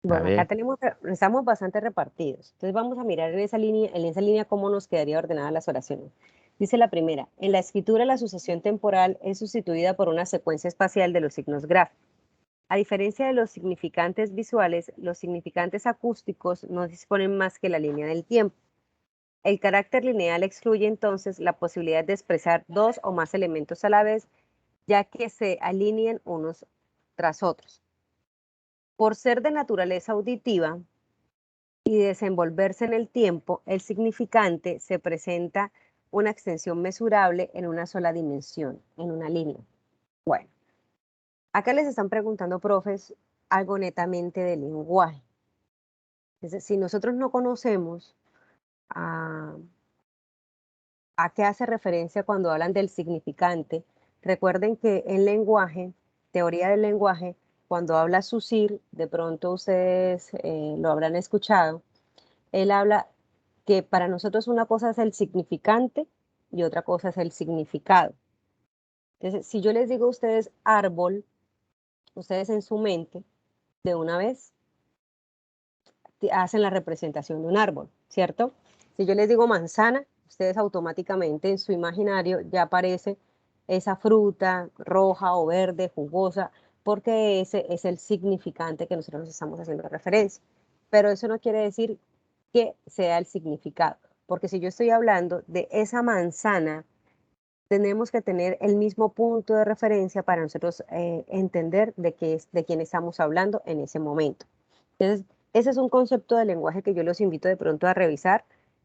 S1: la
S2: Bueno, acá
S1: B.
S2: tenemos, estamos bastante repartidos. Entonces vamos a mirar en esa línea cómo nos quedaría ordenadas las oraciones. Dice la primera, en la escritura la sucesión temporal es sustituida por una secuencia espacial de los signos gráficos. A diferencia de los significantes visuales, los significantes acústicos no disponen más que la línea del tiempo. El carácter lineal excluye entonces la posibilidad de expresar dos o más elementos a la vez, ya que se alinean unos tras otros. Por ser de naturaleza auditiva y desenvolverse en el tiempo, el significante se presenta una extensión mesurable en una sola dimensión, en una línea. Bueno, acá les están preguntando, profes, algo netamente del lenguaje. Es decir, si nosotros no conocemos a qué hace referencia cuando hablan del significante, Recuerden que en lenguaje, teoría del lenguaje, cuando habla Saussure, de pronto ustedes lo habrán escuchado, él habla que para nosotros una cosa es el significante y otra cosa es el significado. Entonces, si yo les digo a ustedes árbol, ustedes en su mente, de una vez, hacen la representación de un árbol, ¿cierto? Si yo les digo manzana, ustedes automáticamente en su imaginario ya aparece esa fruta roja o verde, jugosa, porque ese es el significante que nosotros estamos haciendo referencia. Pero eso no quiere decir que sea el significado, porque si yo estoy hablando de esa manzana, tenemos que tener el mismo punto de referencia para nosotros entender de quién estamos hablando en ese momento. Entonces, ese es un concepto de lenguaje que yo los invito de pronto a revisar,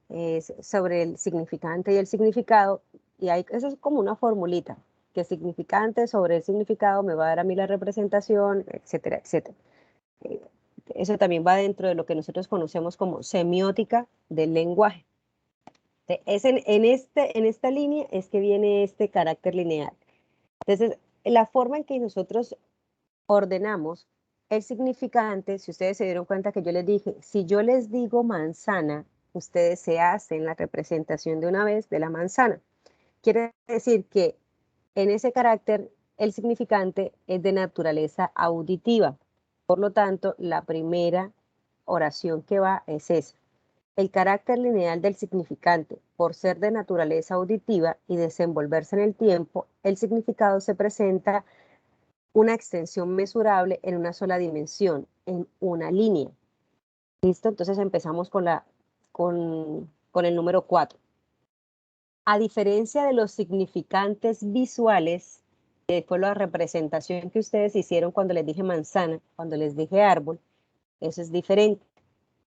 S2: es sobre el significante y el significado, y eso es como una formulita, que significante sobre el significado me va a dar a mí la representación, etcétera, etcétera. Eh, Eso también va dentro de lo que nosotros conocemos como semiótica del lenguaje. Es en esta línea es que viene este carácter lineal. Entonces, la forma en que nosotros ordenamos el significante, si ustedes se dieron cuenta que yo les dije, si yo les digo manzana, ustedes se hacen la representación de una vez de la manzana. Quiere decir que en ese carácter el significante es de naturaleza auditiva. Por lo tanto, la primera oración que va es esa. El carácter lineal del significante, por ser de naturaleza auditiva y desenvolverse en el tiempo, el significado se presenta una extensión mesurable en una sola dimensión, en una línea. ¿Listo? Entonces empezamos con el número 4. A diferencia de los significantes visuales, que fue la representación que ustedes hicieron cuando les dije manzana, cuando les dije árbol, eso es diferente.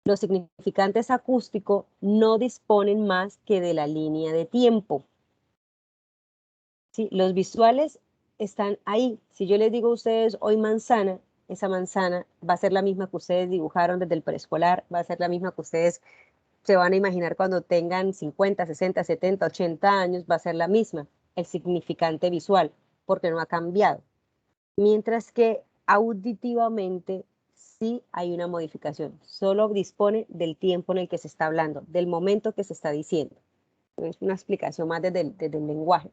S2: Los significantes acústicos no disponen más que de la línea de tiempo. ¿Sí? Los visuales están ahí. Si yo les digo a ustedes hoy manzana, esa manzana va a ser la misma que ustedes dibujaron desde el preescolar, va a ser la misma que ustedes se van a imaginar cuando tengan 50, 60, 70, 80 años, va a ser la misma, el significante visual, porque no ha cambiado. Mientras que auditivamente sí hay una modificación, solo dispone del tiempo en el que se está hablando, del momento que se está diciendo. Es una explicación más desde el lenguaje.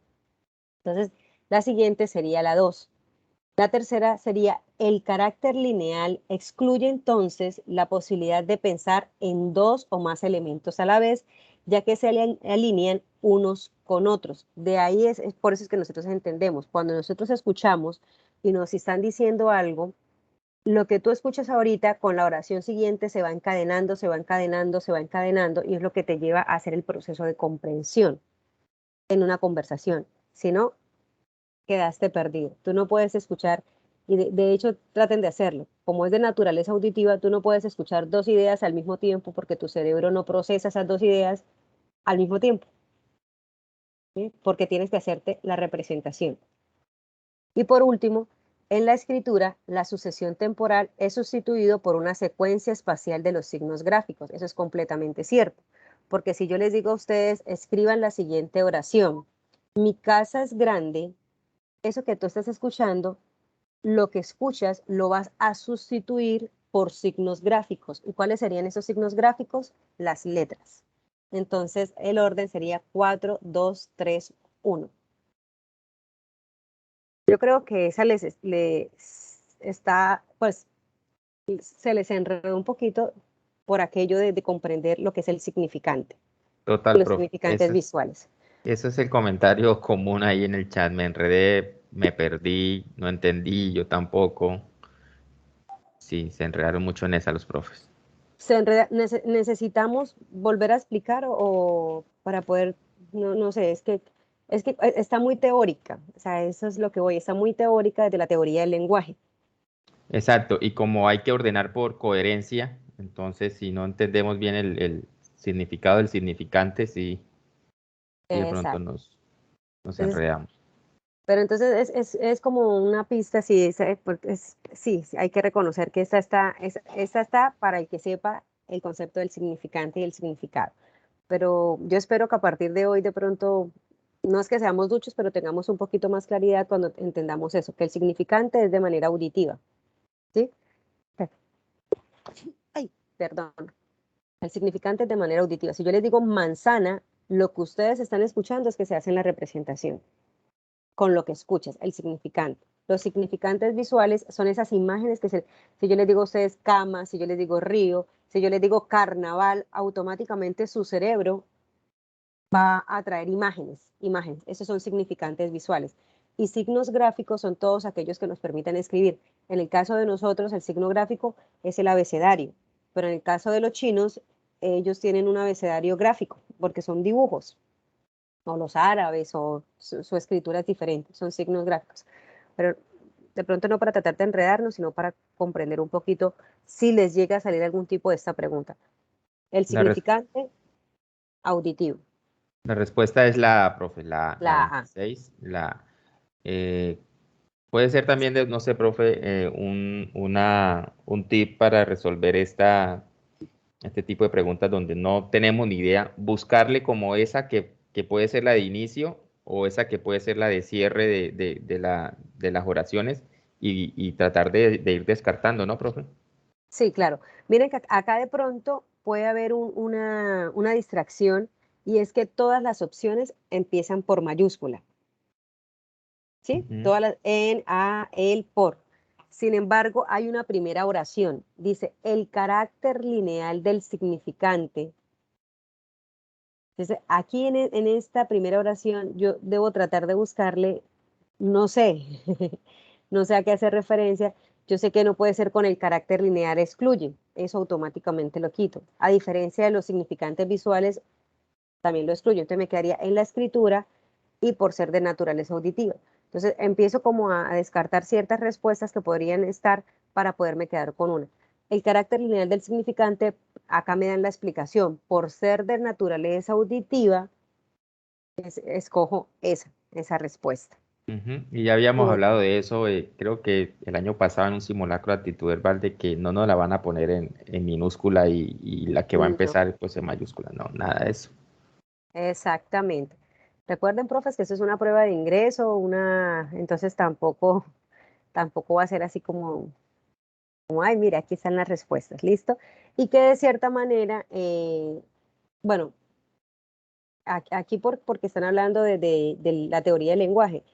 S2: Entonces, la siguiente sería la 2. La tercera sería el carácter lineal excluye entonces la posibilidad de pensar en dos o más elementos a la vez, ya que se alinean unos con otros. De ahí es por eso es que nosotros entendemos. Cuando nosotros escuchamos y nos están diciendo algo, lo que tú escuchas ahorita con la oración siguiente se va encadenando, se va encadenando, se va encadenando y es lo que te lleva a hacer el proceso de comprensión en una conversación. Si no, quedaste perdido. Tú no puedes escuchar, y de hecho traten de hacerlo. Como es de naturaleza auditiva, tú no puedes escuchar dos ideas al mismo tiempo porque tu cerebro no procesa esas dos ideas al mismo tiempo, ¿sí? Porque tienes que hacerte la representación. Y por último, en la escritura, la sucesión temporal es sustituido por una secuencia espacial de los signos gráficos. Eso es completamente cierto. Porque si yo les digo a ustedes, escriban la siguiente oración. Mi casa es grande, eso que tú estás escuchando, lo que escuchas lo vas a sustituir por signos gráficos. ¿Y cuáles serían esos signos gráficos? Las letras. Entonces, el orden sería 4, 2, 3, 1. Yo creo que esa les está, pues, se les enredó un poquito por aquello de comprender lo que es el significante,
S1: Total,
S2: los
S1: profe.
S2: significantes visuales.
S1: Eso es el comentario común ahí en el chat. Me enredé, me perdí, no entendí, yo tampoco. Sí, se enredaron mucho en esa los profes.
S2: Necesitamos volver a explicar o para poder, no sé, es que está muy teórica, o sea, eso es lo que voy, está muy teórica desde la teoría del lenguaje.
S1: Exacto, y como hay que ordenar por coherencia, entonces si no entendemos bien el significado del significante, sí, sí de pronto
S2: Exacto.
S1: nos
S2: Entonces,
S1: enredamos.
S2: pero entonces es como una pista, sí, sí, sí, hay que reconocer que esta está para el que sepa el concepto del significante y el significado. Pero yo espero que a partir de hoy de pronto No es que seamos duchos, pero tengamos un poquito más claridad cuando entendamos eso, que el significante es de manera auditiva, ¿sí? Ay, perdón. El significante es de manera auditiva. Si yo les digo manzana, lo que ustedes están escuchando es que se hace en la representación, con lo que escuchas, el significante. Los significantes visuales son esas imágenes si yo les digo a ustedes cama, si yo les digo río, si yo les digo carnaval, automáticamente su cerebro va a traer imágenes. Esos son significantes visuales. Y signos gráficos son todos aquellos que nos permiten escribir. En el caso de nosotros, el signo gráfico es el abecedario, pero en el caso de los chinos, ellos tienen un abecedario gráfico, porque son dibujos, o los árabes, o su escritura es diferente, son signos gráficos. Pero de pronto no para tratar de enredarnos, sino para comprender un poquito si les llega a salir algún tipo de esta pregunta. El
S1: La, res-
S2: significante auditivo,
S1: la respuesta es la, profe, la
S2: la A.
S1: 26. Eh, puede ser también, no sé, profe, un tip para resolver este tipo de preguntas donde no tenemos ni idea, buscarle como esa que puede ser la de inicio o esa que puede ser la de cierre de las oraciones y tratar de ir descartando, ¿no, profe?
S2: Sí, claro. Miren que acá de pronto puede haber una distracción y es que todas las opciones empiezan por mayúscula, ¿sí?
S1: Ujú.
S2: Todas las en, a, el, por. Sin embargo, hay una primera oración. Dice, el carácter lineal del significante. Entonces, aquí en esta primera oración yo debo tratar de buscarle, no sé, no sé a qué hacer referencia. Yo sé que no puede ser con el carácter lineal excluye, eso automáticamente lo quito. A diferencia de los significantes visuales, también lo excluyo. Entonces me quedaría en la escritura y por ser de naturaleza auditiva. Entonces empiezo como a descartar ciertas respuestas que podrían estar para poderme quedar con una. El carácter lineal del significante, acá me dan la explicación. Por ser de naturaleza auditiva, escojo esa respuesta.
S1: Ujú. Y ya habíamos
S2: Por-
S1: hablado de eso, creo que el año pasado en un simulacro de actitud verbal de que no nos la van a poner en minúscula y la que va a
S2: no,
S1: empezar pues en mayúscula, no, nada de eso.
S2: exactamente. Recuerden, profes, que esto es una prueba de ingreso, entonces tampoco va a ser así como, ay, mira, aquí están las respuestas, ¿listo? Y que de cierta manera, bueno, aquí porque están hablando de la teoría del lenguaje,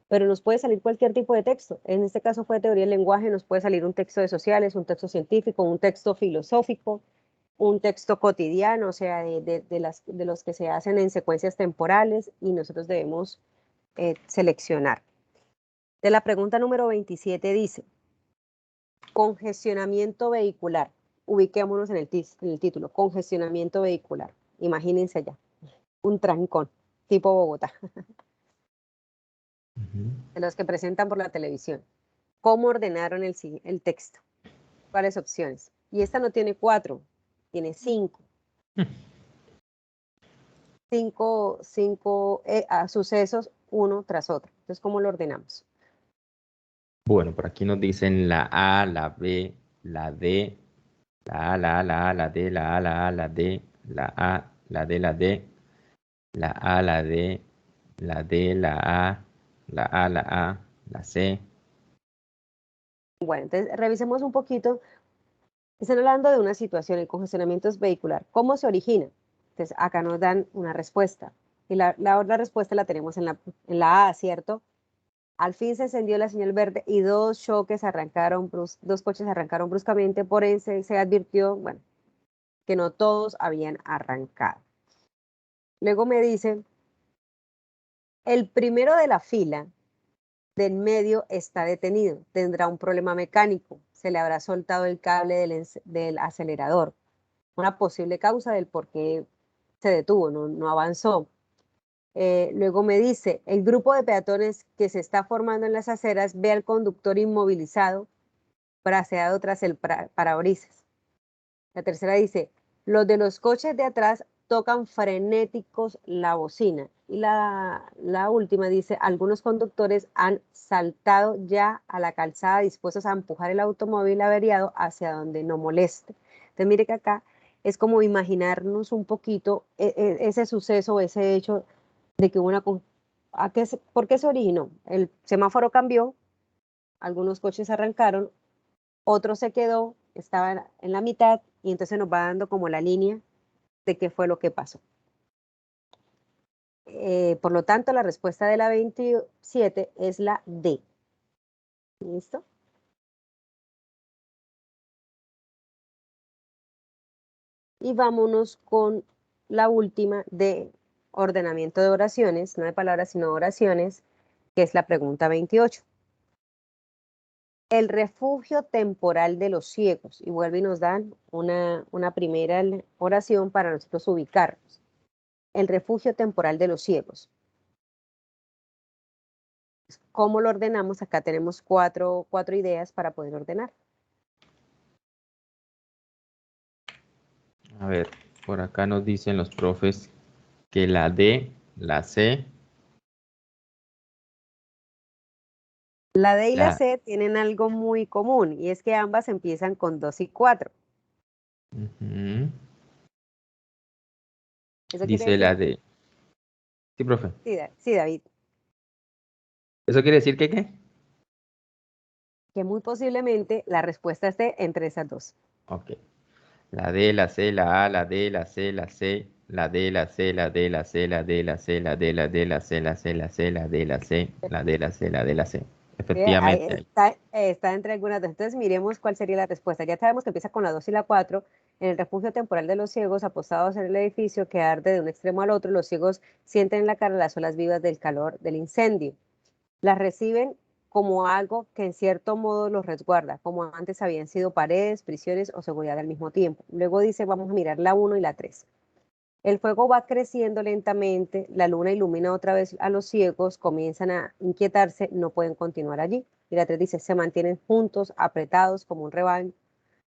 S2: pero nos puede salir cualquier tipo de texto. En este caso fue teoría del lenguaje, nos puede salir un texto de sociales, un texto científico, un texto filosófico, un texto cotidiano, o sea, de los que se hacen en secuencias temporales y nosotros debemos seleccionar. De la pregunta número 27 dice, congestionamiento vehicular. Ubiquémonos en el título, congestionamiento vehicular. Imagínense allá, un trancón, tipo Bogotá,
S1: Ujú.
S2: de los que presentan por la televisión. ¿Cómo ordenaron el texto? ¿Cuáles opciones? Y esta no tiene cuatro, tiene cinco. Cinco sucesos uno tras otro. Entonces, ¿cómo lo ordenamos?
S1: Bueno, por aquí nos dicen la A, la B, la D, la A, la A, la A, la D, la A, la A, la D, la A, la D, la D, la A, la D, la D, la A, la A, la A, la C.
S2: Bueno, entonces revisemos un poquito. Están hablando de una situación, el congestionamiento es vehicular. ¿Cómo se origina? Entonces, acá nos dan una respuesta. Y la otra respuesta la tenemos en la A, ¿cierto? Al fin se encendió la señal verde y dos coches arrancaron bruscamente, por eso se advirtió, bueno, que no todos habían arrancado. Luego me dice, el primero de la fila del medio está detenido, tendrá un problema mecánico, se le habrá soltado el cable del acelerador. Una posible causa del por qué se detuvo, no avanzó. Luego me dice, el grupo de peatones que se está formando en las aceras ve al conductor inmovilizado, braceado tras el parabrisas. La tercera dice, los de los coches de atrás tocan frenéticos la bocina. Y la última dice, algunos conductores han saltado ya a la calzada dispuestos a empujar el automóvil averiado hacia donde no moleste. Entonces mire que acá es como imaginarnos un poquito ese suceso, ese hecho de que hubo ¿Por qué se originó? El semáforo cambió, algunos coches arrancaron, otro se quedó, estaba en la mitad y entonces nos va dando como la línea de qué fue lo que pasó. Por lo tanto, la respuesta de la 27 es la D. ¿Listo? Y vámonos con la última de ordenamiento de oraciones, no de palabras, sino de oraciones, que es la pregunta 28. El refugio temporal de los ciegos. Y vuelve y nos dan una primera oración para nosotros ubicarnos. El refugio temporal de los ciegos. ¿Cómo lo ordenamos? Acá tenemos cuatro ideas para poder ordenar.
S1: A ver, por acá nos dicen los profes que la D, la C,
S2: La D y la
S1: la...
S2: C tienen algo muy común y es que ambas empiezan con 2 y 4.
S1: Ujú.
S2: Eso quiere
S1: Dice
S2: decir,
S1: la D. Sí, profe.
S2: sí, sí, David,
S1: ¿Eso quiere decir que qué?
S2: que muy posiblemente la respuesta esté entre esas dos.
S1: Ok. La D, la C, la A, la D, la C, la C, la D, la C, la D, la C, la D, la C, la D, la D, la C, la C, la C, la D, la C, la D, la C, la D, la C.
S2: ¿Sí? Ahí
S1: Efectivamente.
S2: está entre algunas dos. Entonces miremos cuál sería la respuesta. Ya sabemos que empieza con la 2 y la 4. En el refugio temporal de los ciegos, apostados en el edificio que arde de un extremo al otro, los ciegos sienten en la cara las olas vivas del calor del incendio. Las reciben como algo que en cierto modo los resguarda, como antes habían sido paredes, prisiones o seguridad al mismo tiempo. Luego dice, vamos a mirar la 1 y la 3. El fuego va creciendo lentamente, la luna ilumina otra vez a los ciegos, comienzan a inquietarse, no pueden continuar allí. Y la 3 dice, se mantienen juntos, apretados como un rebaño.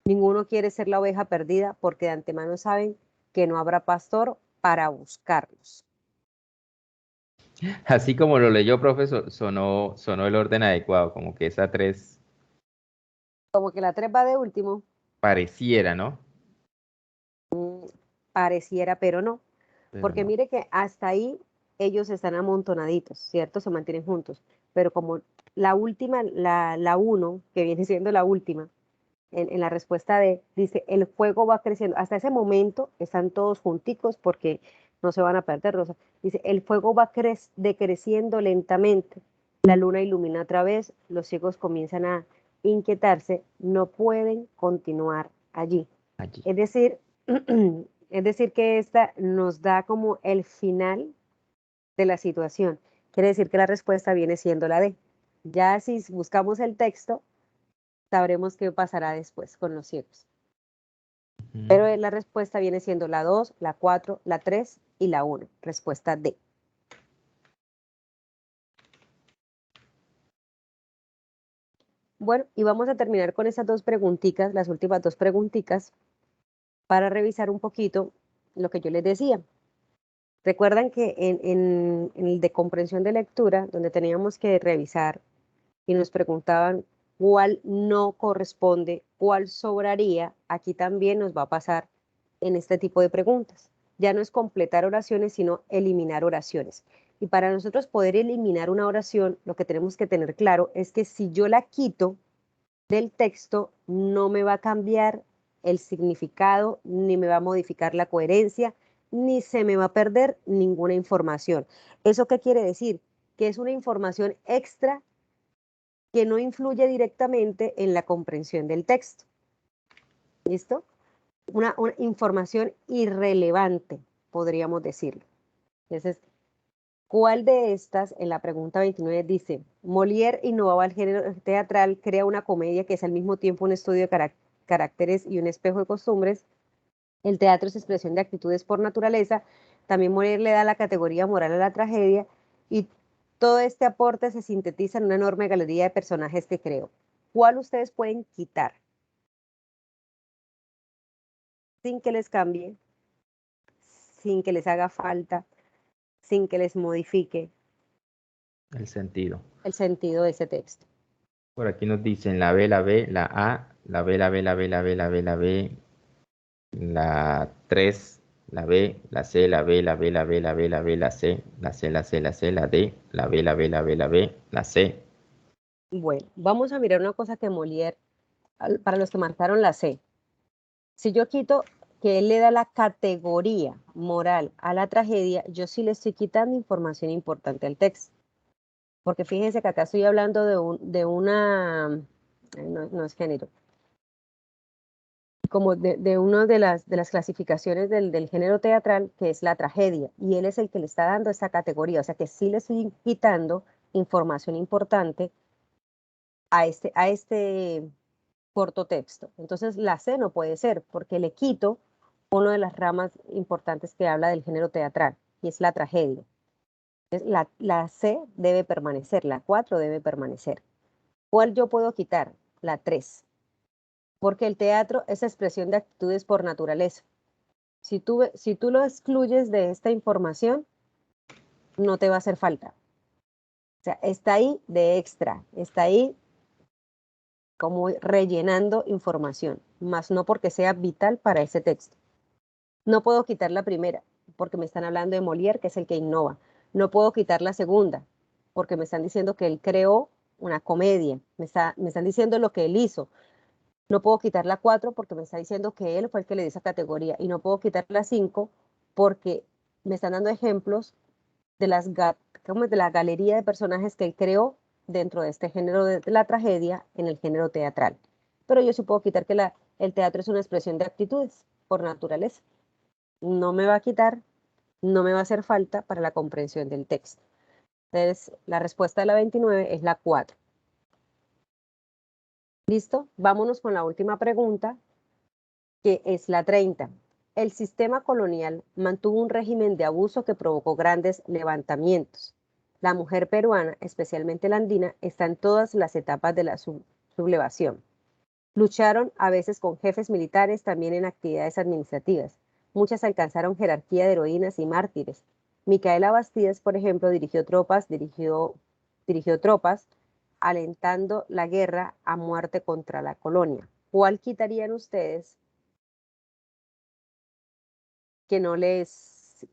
S2: Ninguno quiere ser la oveja perdida porque de antemano saben que no habrá pastor para buscarlos.
S1: Así como lo leyó, profe, sonó el orden adecuado, como que esa tres
S2: Como que la 3 va de último,
S1: pareciera, ¿no?
S2: pareciera, pero no.
S1: Pero
S2: Porque
S1: no.
S2: mire que hasta ahí ellos están amontonaditos, ¿cierto? Se mantienen juntos. Pero como la última, la 1, que viene siendo la última, en la respuesta de, dice, el fuego va creciendo. Hasta ese momento están todos junticos porque no se van a perder, Rosa. Dice, el fuego va decreciendo lentamente. La luna ilumina otra vez, los ciegos comienzan a inquietarse, no pueden continuar allí.
S1: Allí.
S2: Es decir, es decir que esta nos da como el final de la situación. Quiere decir que la respuesta viene siendo la D. Ya si buscamos el texto, sabremos qué pasará después con los ciegos.
S1: Ujú.
S2: Pero la respuesta viene siendo la 2, la 4, la 3 y la 1. Respuesta D. Bueno, y vamos a terminar con esas dos preguntitas, las últimas dos preguntitas, para revisar un poquito lo que yo les decía. Recuerdan que en el de comprensión de lectura, donde teníamos que revisar y nos preguntaban cuál no corresponde, cuál sobraría, aquí también nos va a pasar en este tipo de preguntas. Ya no es completar oraciones, sino eliminar oraciones. Y para nosotros poder eliminar una oración, lo que tenemos que tener claro es que si yo la quito del texto, no me va a cambiar el significado, ni me va a modificar la coherencia, ni se me va a perder ninguna información. ¿Eso qué quiere decir? Que es una información extra que no influye directamente en la comprensión del texto. ¿Listo? Una información irrelevante, podríamos decirlo. Entonces, ¿cuál de estas, en la pregunta 29, dice, Molière innovaba el género teatral, crea una comedia que es al mismo tiempo un estudio de caracteres y un espejo de costumbres? El teatro es expresión de actitudes por naturaleza. También Molière le da la categoría moral a la tragedia y todo este aporte se sintetiza en una enorme galería de personajes que creó. ¿Cuál ustedes pueden quitar sin que les cambie, sin que les haga falta, sin que les modifique
S1: El sentido.
S2: el sentido de ese texto?
S1: Por aquí nos dicen la B, la B, la A, la B, la B, la B, la B, la B, la B, la 3 la B, la C, la B, la B, la B, la B, la B, la C, la C, la C, la C, la D, la B, la B, la B, la B, la C.
S2: Bueno, vamos a mirar una cosa que Molière, para los que marcaron la C, si yo quito que él le da la categoría moral a la tragedia, yo sí le estoy quitando información importante al texto. Porque fíjense que acá estoy hablando de una, no es género, como de una de las clasificaciones del género teatral, que es la tragedia, y él es el que le está dando esa categoría, o sea que sí le estoy quitando información importante a este corto texto. Entonces la C no puede ser, porque le quito una de las ramas importantes que habla del género teatral, y es la tragedia. Entonces, la C debe permanecer, la 4 debe permanecer. ¿Cuál yo puedo quitar? La 3, porque el teatro es expresión de actitudes por naturaleza. Si tú lo excluyes de esta información, no te va a hacer falta. O sea, está ahí de extra, está ahí como rellenando información, más no porque sea vital para ese texto. No puedo quitar la primera, porque me están hablando de Molière, que es el que innova. No puedo quitar la segunda, porque me están diciendo que él creó una comedia. Me están diciendo lo que él hizo. No puedo quitar la 4 porque me está diciendo que él fue el que le dio esa categoría. Y no puedo quitar la 5 porque me están dando ejemplos de como de la galería de personajes que él creó dentro de este género de la tragedia en el género teatral. Pero yo sí puedo quitar que el teatro es una expresión de actitudes por naturaleza. No me va a quitar, no me va a hacer falta para la comprensión del texto. Entonces, la respuesta de la 29 es la 4. ¿Listo? Vámonos con la última pregunta, que es la 30. El sistema colonial mantuvo un régimen de abuso que provocó grandes levantamientos. La mujer peruana, especialmente la andina, está en todas las etapas de la sublevación. Lucharon a veces con jefes militares, también en actividades administrativas. Muchas alcanzaron jerarquía de heroínas y mártires. Micaela Bastidas, por ejemplo, dirigió tropas alentando la guerra a muerte contra la colonia. ¿Cuál quitarían ustedes que no les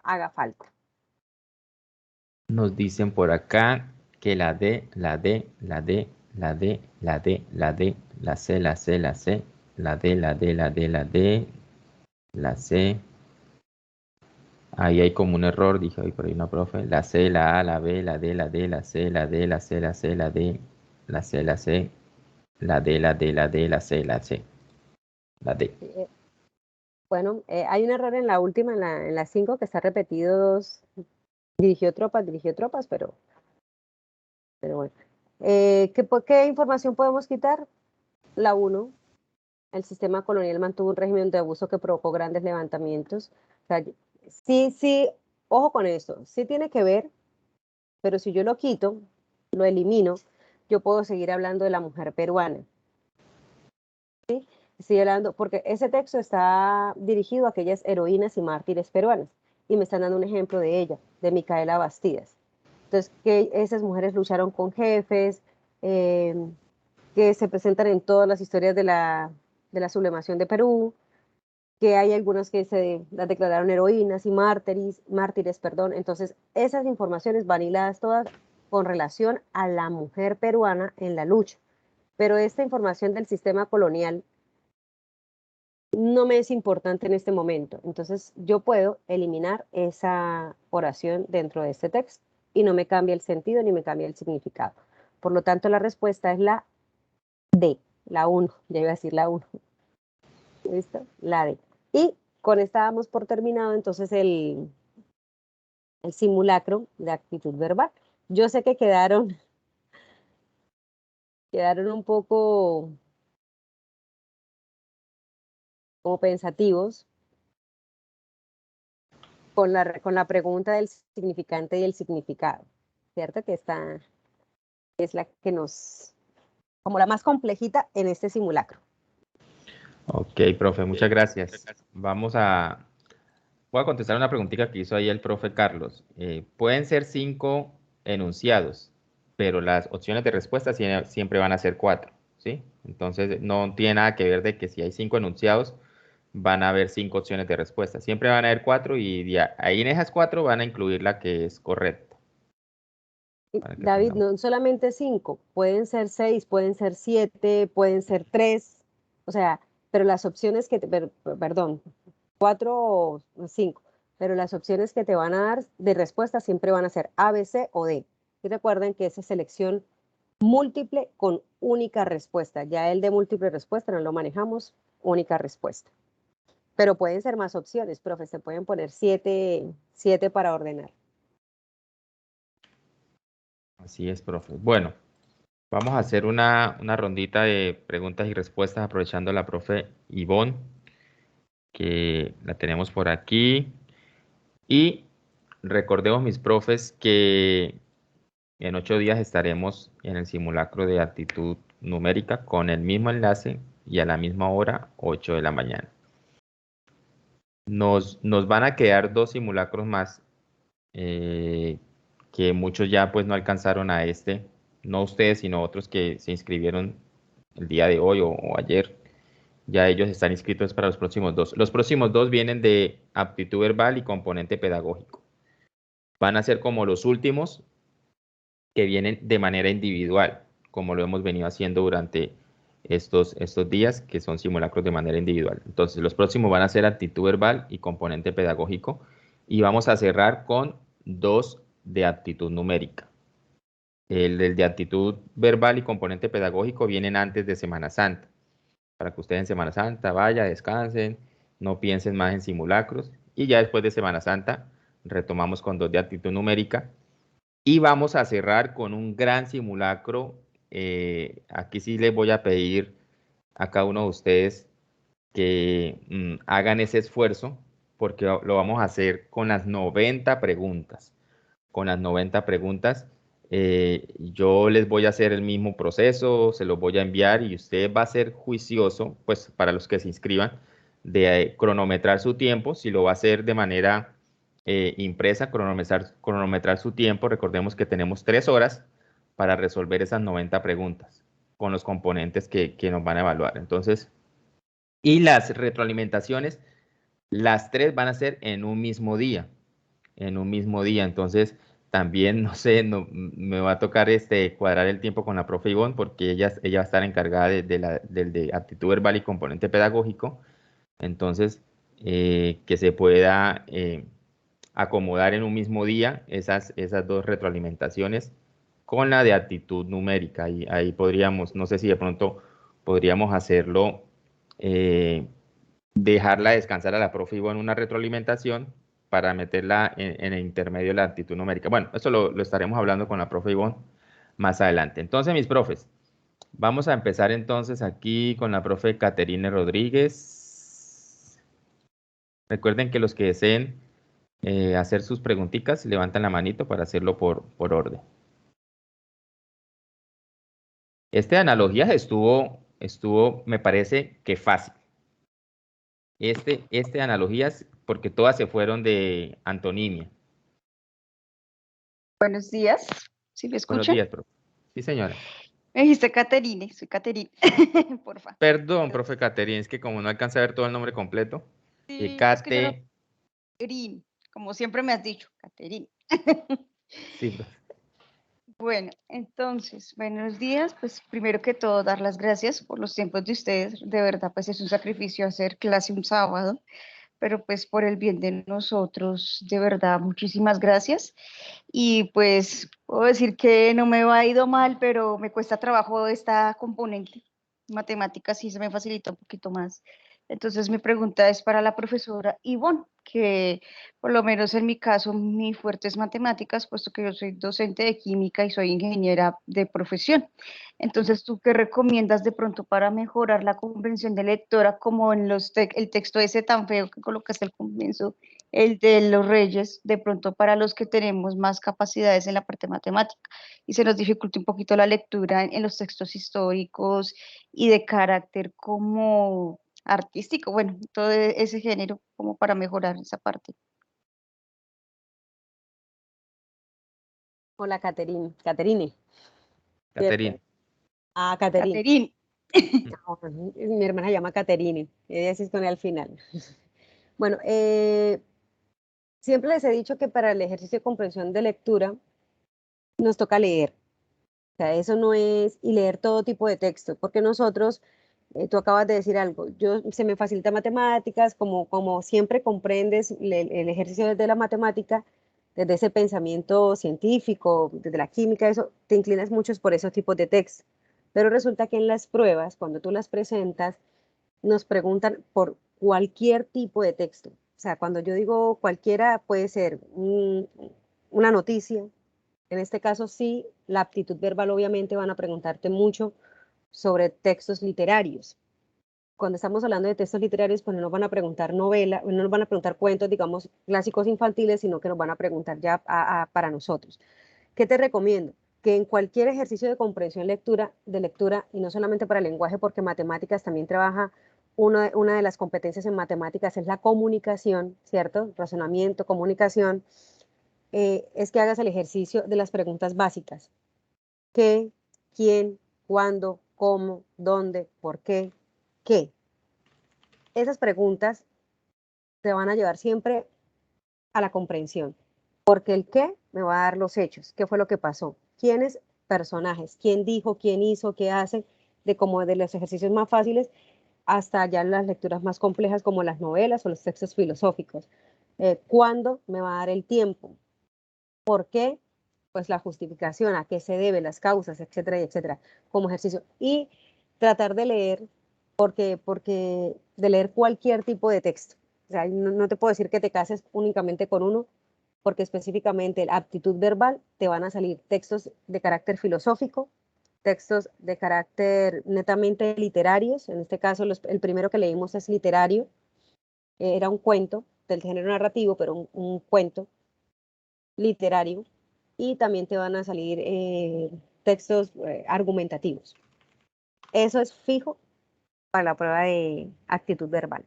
S2: haga falta?
S1: Nos dicen por acá que la D, la D, la D, la D, la D, la D, la C, la C, la C, la D, la D, la D, la D, la C. Ahí hay como un error, dije hoy por ahí una profe. La C, la A, la B, la D, la D, la C, la D, la C, la C, la D, la C, la C, la D, la D, la D, la C, la C, la D.
S2: Bueno, hay un error en la última, en la 5, que está repetido dos. Dirigió tropas, pero bueno. ¿Qué información podemos quitar? La 1. El sistema colonial mantuvo un régimen de abuso que provocó grandes levantamientos. O sea, sí, sí, ojo con esto, sí tiene que ver, pero si yo lo quito, lo elimino, yo puedo seguir hablando de la mujer peruana. ¿Sí? Estoy hablando, porque ese texto está dirigido a aquellas heroínas y mártires peruanas, y me están dando un ejemplo de ella, de Micaela Bastidas. Entonces, que esas mujeres lucharon con jefes, eh, que se presentan en todas las historias de la sublevación de Perú, que hay algunas que se las declararon heroínas y mártires, perdón. Entonces, esas informaciones van hiladas todas con relación a la mujer peruana en la lucha. Pero esta información del sistema colonial no me es importante en este momento. Entonces, yo puedo eliminar esa oración dentro de este texto y no me cambia el sentido ni me cambia el significado. Por lo tanto, la respuesta es la D, la 1. Ya iba a decir la 1. ¿Listo? La D. Y con esta damos por terminado entonces el simulacro de actitud verbal. Yo sé que quedaron un poco como pensativos con la pregunta del significante y el significado, ¿cierto? Que esta es la que como la más complejita en este simulacro.
S1: Ok, profe, muchas gracias. Voy a contestar una preguntita que hizo ahí el profe Carlos. Pueden ser 5 enunciados, pero las opciones de respuesta siempre van a ser 4, ¿sí? Entonces no tiene nada que ver de que si hay 5 enunciados, van a haber 5 opciones de respuesta. Siempre van a haber 4 y ahí en esas 4 van a incluir la que es correcta. Para que
S2: David,
S1: tengamos.
S2: no solamente 5, pueden ser 6, pueden ser 7, pueden ser 3, o sea, pero las opciones que, perdón, 4 o 5, pero las opciones que te van a dar de respuesta siempre van a ser A, B, C o D. Y recuerden que esa selección múltiple con única respuesta. Ya el de múltiple respuesta no lo manejamos, única respuesta. Pero pueden ser más opciones, profe, se pueden poner 7 para ordenar.
S1: Así es, profe. Bueno, vamos a hacer una rondita de preguntas y respuestas aprovechando a la profe Ivonne, que la tenemos por aquí. Y recordemos, mis profes, que en 8 días estaremos en el simulacro de aptitud numérica con el mismo enlace y a la misma hora, 8 de la mañana. Nos van a quedar 2 simulacros más, que muchos ya pues no alcanzaron a este, no ustedes, sino otros que se inscribieron el día de hoy o ayer. Ya ellos están inscritos para los próximos 2. Los próximos 2 vienen de aptitud verbal y componente pedagógico. Van a ser como los últimos que vienen de manera individual, como lo hemos venido haciendo durante estos días, que son simulacros de manera individual. Entonces, los próximos van a ser aptitud verbal y componente pedagógico, y vamos a cerrar con 2 de aptitud numérica. El de aptitud verbal y componente pedagógico vienen antes de Semana Santa, para que ustedes en Semana Santa vayan, descansen, no piensen más en simulacros, y ya después de Semana Santa retomamos con 2 de aptitud numérica. Y vamos a cerrar con un gran simulacro. Aquí sí les voy a pedir a cada uno de ustedes que hagan ese esfuerzo, porque lo vamos a hacer con las 90 preguntas. Con las 90 preguntas, yo les voy a hacer el mismo proceso, se los voy a enviar y usted va a ser juicioso, pues para los que se inscriban, de cronometrar su tiempo. Si lo va a hacer de manera impresa, cronometrar su tiempo. Recordemos que tenemos 3 horas para resolver esas 90 preguntas con los componentes que nos van a evaluar. Entonces, y las retroalimentaciones, las 3 van a ser en un mismo día. En un mismo día. Entonces, también, no sé, me va a tocar cuadrar el tiempo con la profe Ivonne, porque ella va a estar encargada del de aptitud verbal y componente pedagógico. Entonces, que se pueda acomodar en un mismo día esas 2 retroalimentaciones con la de actitud numérica. Y ahí podríamos, no sé si de pronto podríamos hacerlo, dejarla descansar a la profe Ivonne en una retroalimentación para meterla en el intermedio de la actitud numérica. Bueno, eso lo estaremos hablando con la profe Ivonne más adelante. Entonces, mis profes, vamos a empezar entonces aquí con la profe Caterine Rodríguez. Recuerden que los que deseen hacer sus preguntitas, levantan la manito para hacerlo por orden. Este de analogías estuvo, me parece que fácil. Este de analogías, porque todas se fueron de antonimia.
S3: Buenos días, ¿sí me
S1: Buenos
S3: escucha?
S1: días, profe. Sí, señora.
S3: Me dijiste Caterine, soy Caterine, porfa.
S1: Perdón, profe Caterine, es que como no alcanza a ver todo el nombre completo.
S3: Sí, es que yo no,
S1: Cate.
S3: Caterine, como siempre me has dicho, Caterine.
S1: Sí, profe.
S3: Bueno, entonces, buenos días. Pues primero que todo, dar las gracias por los tiempos de ustedes. De verdad, pues es un sacrificio hacer clase un sábado, pero pues por el bien de nosotros, de verdad, muchísimas gracias. Y pues puedo decir que no me ha ido mal, pero me cuesta trabajo esta componente. Matemáticas sí se me facilita un poquito más. Entonces mi pregunta es para la profesora Ivonne, que por lo menos en mi caso mi fuerte es matemáticas, puesto que yo soy docente de química y soy ingeniera de profesión. Entonces, ¿tú qué recomiendas de pronto para mejorar la comprensión de lectora, como en el texto ese tan feo que colocaste al comienzo, el de los reyes, de pronto para los que tenemos más capacidades en la parte matemática y se nos dificulta un poquito la lectura en los textos históricos y de carácter como artístico, bueno, todo ese género como para mejorar esa parte?
S2: Hola, Caterine. Caterine, ¿cierto?
S1: Caterine.
S2: Ah, Caterine.
S3: Caterine.
S2: No, mi hermana se llama Caterine, ella sí es con él al final. Bueno, siempre les he dicho que para el ejercicio de comprensión de lectura nos toca leer. O sea, eso no es, y leer todo tipo de texto, porque nosotros, tú acabas de decir algo, yo se me facilita matemáticas, como siempre comprendes el ejercicio desde la matemática, desde ese pensamiento científico, desde la química, eso, te inclinas mucho por esos tipos de texto. Pero resulta que en las pruebas, cuando tú las presentas, nos preguntan por cualquier tipo de texto. O sea, cuando yo digo cualquiera, puede ser una noticia. En este caso, sí, la aptitud verbal obviamente van a preguntarte mucho sobre textos literarios. Cuando estamos hablando de textos literarios, pues no nos van a preguntar novela, no nos van a preguntar cuentos, digamos, clásicos infantiles, sino que nos van a preguntar ya para nosotros. ¿Qué te recomiendo? Que en cualquier ejercicio de comprensión de lectura, y no solamente para el lenguaje, porque matemáticas también trabaja, una de las competencias en matemáticas es la comunicación, ¿cierto? Razonamiento, comunicación, es que hagas el ejercicio de las preguntas básicas. ¿Qué? ¿Quién? ¿Cuándo? ¿Cómo? ¿Dónde? ¿Por qué? ¿Qué? Esas preguntas te van a llevar siempre a la comprensión, porque el qué me va a dar los hechos, qué fue lo que pasó, quiénes, personajes, quién dijo, quién hizo, qué hace, de como de los ejercicios más fáciles hasta ya las lecturas más complejas como las novelas o los textos filosóficos. ¿Cuándo me va a dar el tiempo? ¿Por qué? Pues la justificación, a qué se debe, las causas, etcétera, etcétera, como ejercicio. Y tratar de leer, porque de leer cualquier tipo de texto. O sea, no te puedo decir que te cases únicamente con uno, porque específicamente la aptitud verbal te van a salir textos de carácter filosófico, textos de carácter netamente literarios. En este caso, el primero que leímos es literario, era un cuento del género narrativo, pero un cuento literario, y también te van a salir textos argumentativos. Eso es fijo para la prueba de actitud verbal.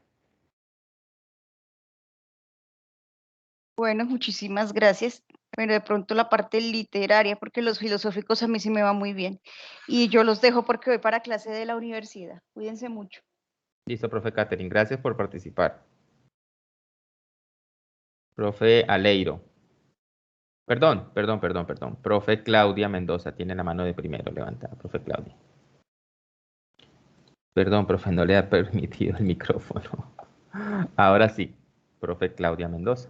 S3: Bueno, muchísimas gracias. Pero de pronto la parte literaria, porque los filosóficos a mí sí me va muy bien. Y yo los dejo porque voy para clase de la universidad. Cuídense mucho.
S1: Listo, profe Catherine, gracias por participar. Profe Aleiro. Perdón. Profe Claudia Mendoza, tiene la mano de primero levantada, profe Claudia. Perdón, profe, no le ha permitido el micrófono. Ahora sí, profe Claudia Mendoza.